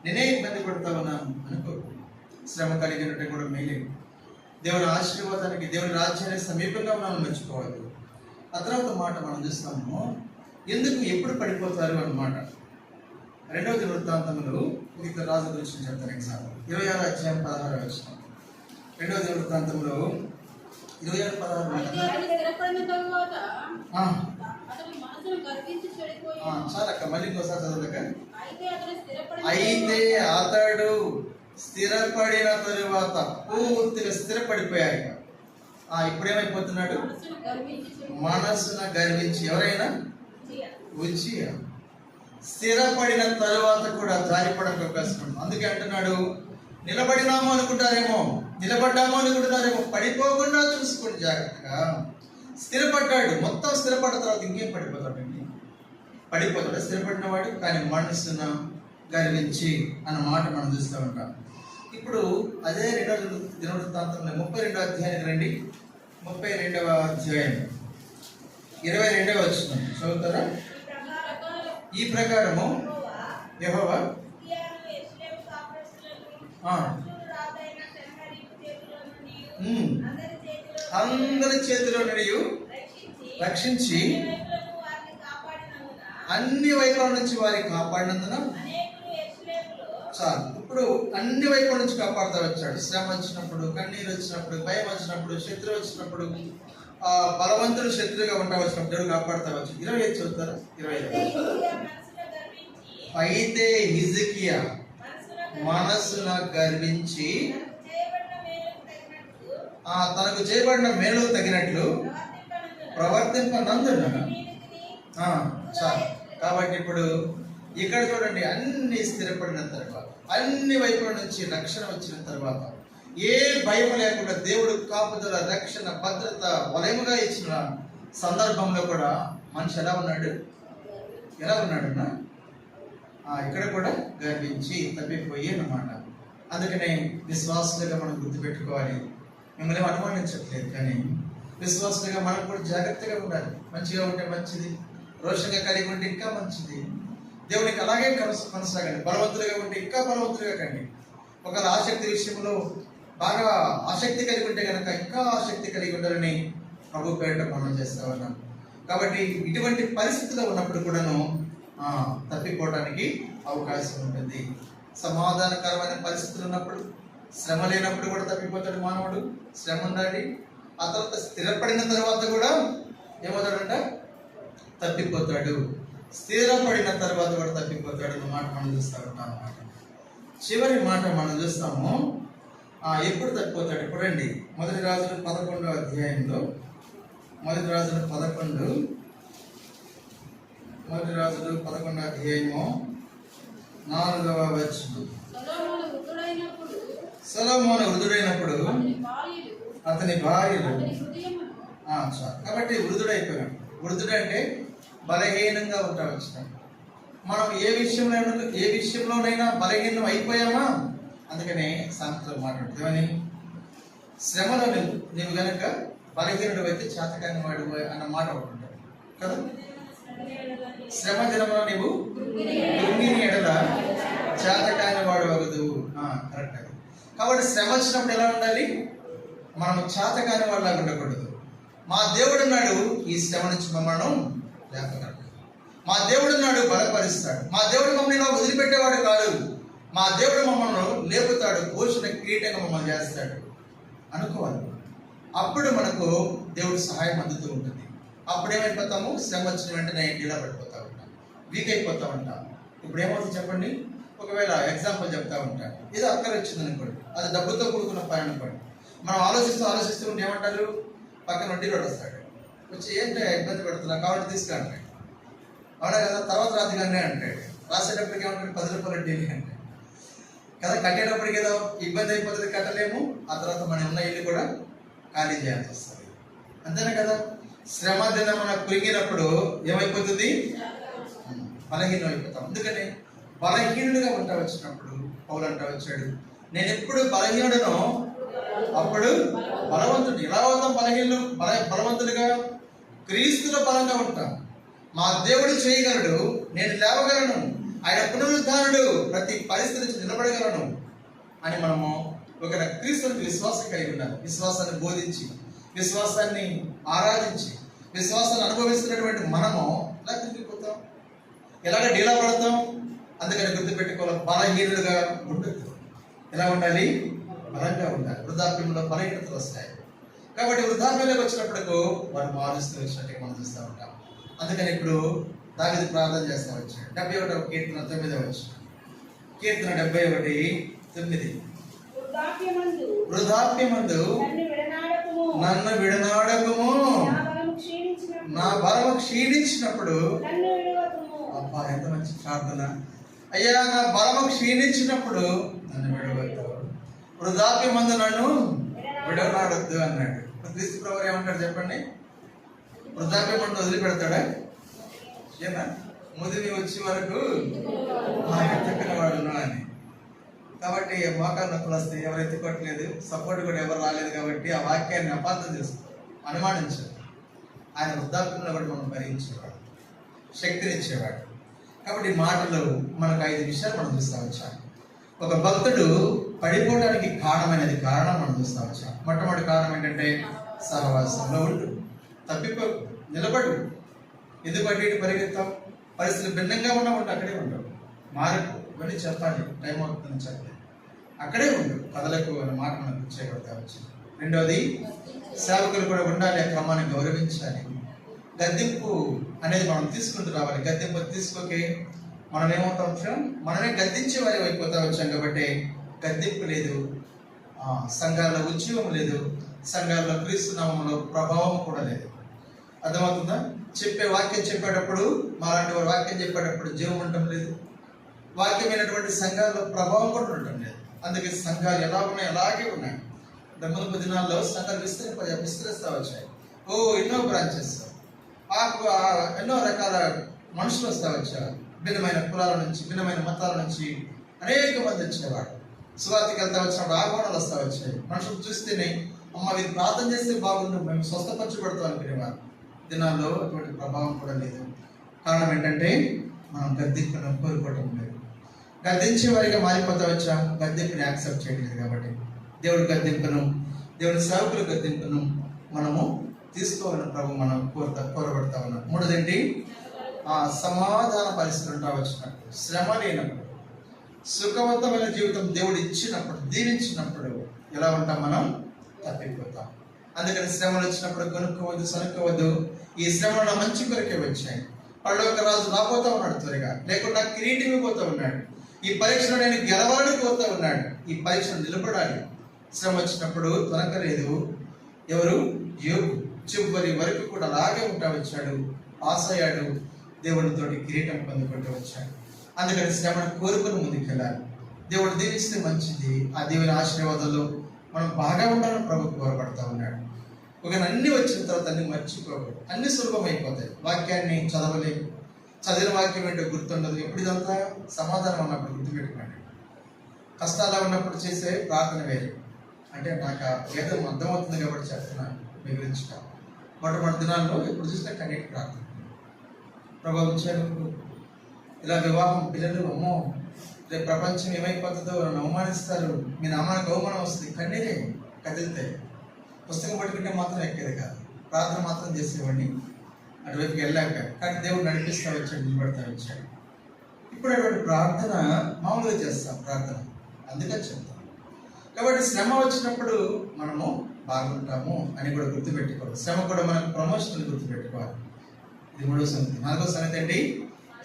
నేనే ఇబ్బంది పడుతూ ఉన్నాను అనుకో. శ్రమ కలిగినట్టు కూడా మేలే. దేవుని ఆశీర్వాదానికి, దేవుని రాజ్యానికి సమీపంగా మనం మర్చిపోవద్దు. ఆ తర్వాత మాట మనం చూస్తాము, ఎందుకు ఎప్పుడు పడిపోతారు అన్నమాట. 2వ దినవృత్తాంతములు ఇద్దరు రాజు గురించి చెప్తాను. ఎగ్జాంపుల్ 26వ అధ్యాయం 16వ వచనం. 2వ దినవృత్తాంతములు 26:16. చాలక్క, మళ్ళీ ఇంకోసారి చదవలేక. అయితే అతడు స్థిరపడిన తరువాత పూర్తిగా స్థిరపడిపోయాక ఇప్పుడు ఏమైపోతున్నాడు? మనసున గర్వించి. ఎవరైనా ఉచియ స్థిరపడిన తరువాత కూడా జారిపడడానికి అవకాశం ఉంది. అందుకే అంటున్నాడు, నిలబడినాము అనుకుంటారేమో, నిలబడ్డాము అనుకుంటున్నారేమో, పడిపోకుండా చూసుకోండి జాగ్రత్తగా. స్థిరపడ్డాడు, మొత్తం స్థిరపడిన తర్వాత ఇంకేం పడిపోతాడండి? పడిపోతాడు స్థిరపడిన వాడు. కానీ మనసున గర్వించి అన్న మాట మనం చూస్తూ ఉంటాం. ఇప్పుడు అదే 2వ దినవృత్తాంతంలో 32వ అధ్యాయానికి రండి. 32వ అధ్యాయం 22వ వచనం చదువుతారా? ఈ ప్రకారము యెహోవా అందరి చేతిలో నుండి రక్షించి అన్ని వైపుల నుంచి వారిని కాపాడినందున చాలు. ఇప్పుడు అన్ని వైపుల నుంచి కాపాడుతూ వచ్చాడు. శ్రమ వచ్చినప్పుడు, కన్నీరు వచ్చినప్పుడు, భయం వచ్చినప్పుడు, శత్రువు వచ్చినప్పుడు, బలవంతుడు శత్రువుగా ఉంటా వచ్చినప్పుడు దేవుడు కాపాడుతూ వచ్చు. 25 చదువుతారా? 25. అయితే హిజ్కియా మనసున గర్వించి తనకు చేయబడిన మేలు తగినట్లు ప్రవర్తింపనందున చాలు. కాబట్టి ఇప్పుడు ఇక్కడ చూడండి, అన్ని స్థిరపడిన తర్వాత, అన్ని వైపుల నుంచి రక్షణ వచ్చిన తర్వాత, ఏ భయం లేకుండా దేవుడు కాపుదల, రక్షణ, భద్రత వలయముగా ఇచ్చిన సందర్భంలో కూడా మనిషి ఎలా ఉన్నాడు? ఎలా ఉన్నాడన్నా? ఇక్కడ కూడా గర్వించి తప్పిపోయి అన్నమాట. అందుకనే విశ్వాసులుగా మనం గుర్తుపెట్టుకోవాలి. మిమ్మల్ని అనుమానించట్లేదు, కానీ విశ్వాసులుగా మనం కూడా జాగ్రత్తగా ఉండాలి. మంచిగా ఉంటే మంచిది, రోషంగా కలిగి ఉంటే ఇంకా మంచిది. దేవునికి అలాగే కొనసాగండి. బలవంతులుగా ఉంటే ఇంకా బలవంతులుగా కండి. ఒకవేళ ఆసక్తి విషయంలో బాగా ఆసక్తి కలిగి ఉంటే కనుక ఇంకా ఆసక్తి కలిగి ఉండాలని ప్రభు పేరిట మనం చేస్తా ఉన్నాం. కాబట్టి ఇటువంటి పరిస్థితుల్లో ఉన్నప్పుడు కూడాను తప్పిపోవడానికి అవకాశం ఉంటుంది. సమాధానకరమైన పరిస్థితులు ఉన్నప్పుడు, శ్రమ లేనప్పుడు కూడా తప్పిపోతాడు మానవుడు. శ్రమ ఉండాలి. ఆ తర్వాత స్థిరపడిన తర్వాత కూడా ఏమవుతాడంట? తప్పిపోతాడు. స్థిరపడిన తర్వాత కూడా తప్పిపోతాడు అన్నమాట మనం చూస్తూ ఉంటాం అన్నమాట. చివరి మాట మనం చూస్తాము. ఎప్పుడు తప్పిపోతాడు? ఇప్పుడండి మొదటి రాజులు 11వ అధ్యాయంలో, మొదటి రాజులు 11వ అధ్యాయము 4వ వచనం. సొలొమోను వృద్ధుడైనప్పుడు అతని భార్యలు కాబట్టి వృద్ధుడైపోయాడు. వృద్ధుడు అంటే బలహీనంగా ఉంటా వచ్చినాం. మనం ఏ విషయంలోనైనా బలహీనం అయిపోయామా? అందుకనే సాంఖ్యులు మాట్లాడుతామని, శ్రమలో నీవు గనక బలహీనుడు అయితే చేతకాని వాడు అన్న మాట ఒకటి ఉంటుంది కదా. శ్రమ దినంలో నీవు కృంగిని ఎడల చేతకాని వాడు అవ్వదు. కరెక్ట్. అది కాబట్టి శ్రమ వచ్చినప్పుడు ఎలా ఉండాలి? మనం చేతకాని వాళ్ళలాగా ఉండకూడదు. మా దేవుడు నాడు ఈ శ్రమ నుంచి మమ్మల్ని లేపగలడు. మా దేవుడు నాడు బలపరుస్తాడు. మా దేవుడు మమ్మల్ని ఇలా వదిలిపెట్టేవాడు కాదు. మా దేవుడు మమ్మల్ని లేపుతాడు, పోషణ కిరీటంగా మమ్మల్ని చేస్తాడు అనుకోవాలి. అప్పుడు మనకు దేవుడు సహాయం అందుతూ ఉంటుంది. అప్పుడు ఏమైపోతాము? శ్రమ వచ్చిన వెంటనే నిలబడిపోతూ ఉంటాం, వీక్ అయిపోతూ ఉంటాం. ఇప్పుడు ఏమవుతుంది చెప్పండి? ఒకవేళ ఎగ్జాంపుల్ చెప్తా ఉంటాను. ఏదో అక్కర వచ్చింది అనుకోండి, అది డబ్బుతో కూడుకున్న పని అనుకోండి. మనం ఆలోచిస్తూ ఉంటే ఏమంటారు? పక్కన వడ్డీ రోడ్ వస్తాడు, వచ్చి ఏంటో ఇబ్బంది పెడుతున్నా కాబట్టి తీసుకురంటాడు. అవునా కదా? తర్వాత రాత్రిగానే అంటాడు. రాసేటప్పటికి ఏమంటాడు? 10 రూపాయలు వడ్డీ అంటాడు కదా. కట్టేటప్పటికి ఏదో ఇబ్బంది అయిపోతుంది, కట్టలేము. ఆ తర్వాత మనం ఉన్న ఇల్లు కూడా ఖాళీ చేయాల్సి వస్తుంది. అంతేనా కదా? శ్రమ దినమున కురిగినప్పుడు ఏమైపోతుంది? బలహీనం అయిపోతాం. అందుకని బలహీనుడిగా ఉంటా వచ్చినప్పుడు పౌలు అంటా వచ్చాడు, నేను ఎప్పుడు బలహీనుడనో అప్పుడు బలవంతుడు. ఎలా అవుతాం బలవంతుడిగా? క్రీస్తులో బలంగా ఉంటాం. మా దేవుడు చేయగలడు, నేను లేవగలను, ఆయన పునరుద్ధానుడు, ప్రతి పరిస్థితి నుంచి నిలబడగలను అని మనము ఒక క్రీస్తునికి విశ్వాసం కలిగి ఉండాలి. విశ్వాసాన్ని బోధించి, విశ్వాసాన్ని ఆరాధించి, విశ్వాసాన్ని అనుభవిస్తున్నటువంటి మనము ఎలా తిరిగిపోతాం? ఎలాగ డీలా పడతాం? అందుకని గుర్తుపెట్టుకోవాలి, బలహీనులుగా ఉండదు. ఎలా ఉండాలి? బలంగా ఉండాలి. వృద్ధాప్యంలో బలహీనతలు వస్తాయి. కాబట్టి వృద్ధాప్యంలోకి వచ్చినప్పుడు వారు మారుస్తూ వచ్చినట్టు మనం చూస్తూ ఉంటాం. అందుకని ఇప్పుడు దావీదు ప్రార్థన చేస్తూ వచ్చాడు. 71వ కీర్తన 9వ వచనం. కీర్తన 71:9. వృద్ధాప్యమందు నన్ను విడనాడకము, నా బలము క్షీణించినప్పుడు. అబ్బా, ఎంత మంచి ప్రార్థన! అయ్యా, నా బలము క్షీణించినప్పుడు నన్ను విడవద్దు, వృద్ధాప్యమందు నన్ను విడనాడొద్దు అన్నాడు. క్రీస్తు ప్రభువు ఏమంటాడు చెప్పండి? వృద్ధాప్యమందు వదిలిపెడతాడా? ఏనా? ముదిమి వచ్చే వరకు ఎత్తుకున్న వాడును అని. కాబట్టి మోకాలు నొప్పులు వస్తాయి, ఎవరు ఎత్తుకోవట్లేదు, సపోర్ట్ కూడా ఎవరు రాలేదు. కాబట్టి ఆ వాక్యాన్ని అపార్థం చేసుకో, అనుమానించారు. ఆయన వృద్ధాప్యంలో కూడా మనం భరించేవాడు, శక్తినిచ్చేవాడు. కాబట్టి మాటలు మనకు 5 విషయాలు మనం చూస్తూ వచ్చాం. ఒక భక్తుడు పడిపోవడానికి కారణం మనం చూస్తూ వచ్చాం. మొట్టమొదటి కారణం ఏంటంటే సహవాసంలో ఉండు, తప్పిపో, నిలబడు. ఎందుకు అటు ఇటు పరిగెత్తాం? పరిస్థితులు భిన్నంగా ఉండవు, అక్కడే ఉండవు. మారకు ఇవన్నీ చెప్పాలి, టైం అవుతుందని చెప్పాలి, అక్కడే ఉండు, కథలకు అనే మాట మనకు చేయబడతా వచ్చింది. రెండోది, సేవకులు కూడా ఉండాలి, ఆ క్రమాన్ని గౌరవించాలి. గద్దెంపు అనేది మనం తీసుకుంటూ రావాలి. గద్దెంపు తీసుకోకే మనం ఏమవుతా వచ్చాం? మనమే గద్దించే వారి అయిపోతా వచ్చాం. కాబట్టి గద్దెంపు లేదు, సంఘాల్లో ఉద్యోగం లేదు, సంఘాల్లో క్రీస్తు నామములో ప్రభావం కూడా లేదు. అర్థమవుతుందా? వాక్యం చెప్పేటప్పుడు, మాలాంటి వారు వాక్యం చెప్పేటప్పుడు జీవం ఉండటం లేదు. వాక్యమైనటువంటి సంఘాల్లో ప్రభావం కూడా ఉండటం లేదు. అందుకే సంఘాలు ఎలా ఉన్నాయి? అలాగే ఉన్నాయి. మునుపు దినాల్లో సంఘాలు విస్తరిస్తూ వచ్చాయి. ఎన్నో బ్రాంచెస్, ఎన్నో రకాల మనుషులు వస్తూ వచ్చేవారు. భిన్నమైన కులాల నుంచి, భిన్నమైన మతాల నుంచి అనేక మంది వచ్చేవాడు. సువార్తకి వెళ్తా వచ్చినప్పుడు ఆహ్వానాలు వస్తూ వచ్చాయి. మనుషులు చూస్తేనే అమ్మ వీరు ప్రార్థన చేస్తే బాగుండు, మేము స్వస్థపరచబడతాం అనుకునేవారు. దినాల్లో అటువంటి ప్రభావం కూడా లేదు. కారణం ఏంటంటే మనం గద్దెంపును కోరుకోవటం లేదు. గద్దెంచే వారిగా మారిపోతా వచ్చాం, గద్దెంపుని యాక్సెప్ట్ చేయలేదు. కాబట్టి దేవుడి గద్దెంపును, దేవుడి సేవకుల గద్దెంపును మనము తీసుకోవాలని ప్రభు మనం కోరబడతా ఉన్నాం. మూడోదేంటి, సమాధాన పరిస్థితులు ఉంటా వచ్చినప్పుడు, శ్రమ లేనప్పుడు, సుఖవంతమైన జీవితం దేవుడు ఇచ్చినప్పుడు, దీవించినప్పుడు ఎలా ఉంటాం మనం? తప్పిపోతాం. అందుకని శ్రమలు వచ్చినప్పుడు కొనుక్కోవద్దు, సనుక్కోవద్దు. ఈ శ్రమలు మంచి కొరకే వచ్చాయి. పరలోక రాజు రాబోతా ఉన్నాడు త్వరగా, లేకుండా కిరీటం పోతా ఉన్నాడు. ఈ పరీక్షను నేను గెలవాలని కోరుతా ఉన్నాడు. ఈ పరీక్షను నిలబడాలి. శ్రమ వచ్చినప్పుడు తొనకలేదు. ఎవరు? యోబు చివరి వరకు కూడా అలాగే ఉంటా వచ్చాడు, పాస్ అయ్యాడు, దేవుడితోటి కిరీటం పొందుకుంటూ వచ్చాడు. అందుకని శ్రమను కోరుకుని ముందుకెళ్ళాలి. దేవుడు దీవిస్తే మంచిది. ఆ దేవుని ఆశీర్వాదాలు మనం బాగా ఉండాలని ప్రభు కోరపడతా ఉన్నాడు. ఒక అన్ని వచ్చిన తర్వాత అన్ని మర్చిపోకూడదు. అన్ని సులభమైపోతాయి. వాక్యాన్ని చదవలేము, చదివిన వాక్యం ఏంటో గుర్తుండదు. ఎప్పుడు ఇదంతా సమాధానం ఉన్నప్పుడు గుర్తుపెట్టుకోండి. కష్టాలు ఉన్నప్పుడు చేసే ప్రార్థన వేరే. అంటే నాకు ఏదో అర్థమవుతుంది కాబట్టి చెప్తున్నాను మీ గురించి. మొట్టమొదటి దినాల్లో ఎప్పుడు చూసినా కన్నీటి ప్రార్థన. ప్రభు వచ్చారు, ఇలా వివాహం, పిల్లలు, అమ్మో రేపు ప్రపంచం ఏమైపోతుందో, నన్ను అవమానిస్తారు, మీ నామానికి అవమానం వస్తుంది, కన్నీరే కదిలితాయి. పుస్తకం పట్టుకుంటే మాత్రం ఎక్కేది కాదు. ప్రార్థన మాత్రం చేసేవాడిని, అటువైపుకి వెళ్ళాక. కానీ దేవుడు నడిపిస్తూ వచ్చాడు, నిలబడతా వచ్చాడు. ఇప్పుడు అటువంటి ప్రార్థన మామూలుగా చేస్తాం ప్రార్థన, అందుకని చెప్తాం. కాబట్టి శ్రమ వచ్చినప్పుడు మనము బాగుంటాము అని కూడా గుర్తుపెట్టుకోవాలి. శ్రమ కూడా మనకు ప్రమోషన్ గుర్తుపెట్టుకోవాలి. ఇది మూడో సంగతి. నాలుగో సంగతి ఏంటి?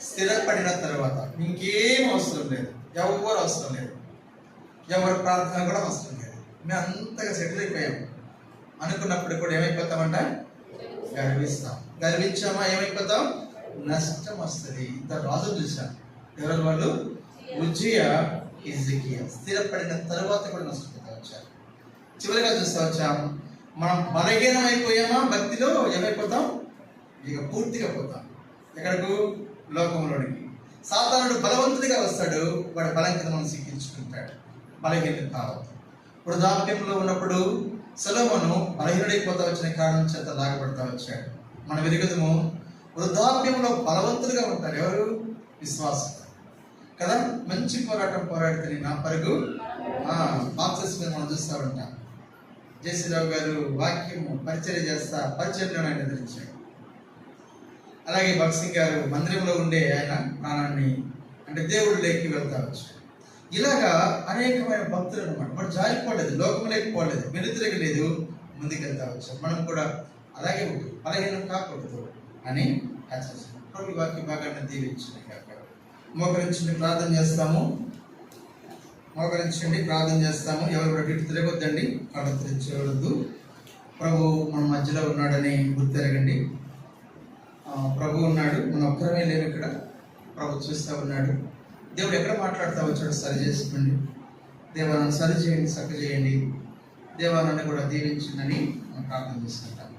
స్థిరపడిన తర్వాత ఇంకేం అవసరం లేదు, ఎవరు అవసరం లేదు, ఎవరు ప్రార్థన కూడా అవసరం లేదు. మేము అంతగా సెటిల్ అయిపోయాము అనుకున్నప్పుడు కూడా ఏమైపోతామంట? గర్విస్తాం. గర్వించామా ఏమైపోతాం? నష్టం వస్తుంది. ఇంత రాజులు చూసాం. ఎవరు వాళ్ళు? ఉజ్జియా, హిజ్కియా. స్థిరపడిన తర్వాత కూడా నష్టపోతా వచ్చారు. చివరిగా చూస్తూ వచ్చాం, మనం బలహీనమైపోయామా భక్తిలో? ఏమైపోతాం? ఇక పూర్తిగా పోతాం. ఎక్కడకు? లోకంలోనికి. సాతానుడు బలవంతుడిగా వస్తాడు, వాడి బలం కింద మనం సిక్కించుకుంటాడు. బలహీనం కావద్దు. వృద్ధాప్యంలో ఉన్నప్పుడు సొలొమోను బలహీనుడైపోతా వచ్చిన కారణం చేత లాగబడతా వచ్చాడు. మనం ఎదుగుదము వృద్ధాప్యంలో బలవంతులుగా ఉంటారు. ఎవరు? విశ్వాసం కదా. మంచి పోరాటం పోరాడుతుంది నా పరుగు బాప్తిస్మం మీద మనం చూస్తూ ఉంటాం. జయశ్రీరావు గారు వాక్యము పరిచర్య చేస్తా పరిచర్యలో ఆయన ఎదిరించాడు. అలాగే భగత్ సింగ్ గారు మందిరంలో ఉండే ఆయన ప్రాణాన్ని అంటే దేవుడు లేకి వెళ్తా వచ్చాడు. ఇలాగా అనేకమైన భక్తులు అనమాట. మనం జారిపోలేదు, లోకం లేకపోలేదు, వెనుతిరగలేదు, ముందుకెళ్తా వచ్చాం. మనం కూడా అలాగే ఉంటుంది, బలహీనం కాకూడదు అని హెచ్చరిస్తున్నాం. ప్రభు ఈ వాక్య భాగాన్ని దీవించండి. మోకరించండి, ప్రార్థన చేస్తాము. మోకరించండి, ప్రార్థన చేస్తాము. ఎవరు కూడా ఇటు తిరగొద్దండి, కళ్ళు తెరవద్దు. ప్రభు మన మధ్యలో ఉన్నాడని గుర్తెరగండి. ప్రభు ఉన్నాడు, మనం ఒక్కరమే లేవు ఇక్కడ. ప్రభు చూస్తూ ఉన్నాడు. దేవుడు ఎక్కడ మాట్లాడుతూ వచ్చాడు సరి చేసుకోండి. దేవాలను సరి చేయండి, చక్క చేయండి. దేవాలను కూడా దీవించిందని మనం ప్రార్థన చేసుకుంటాం.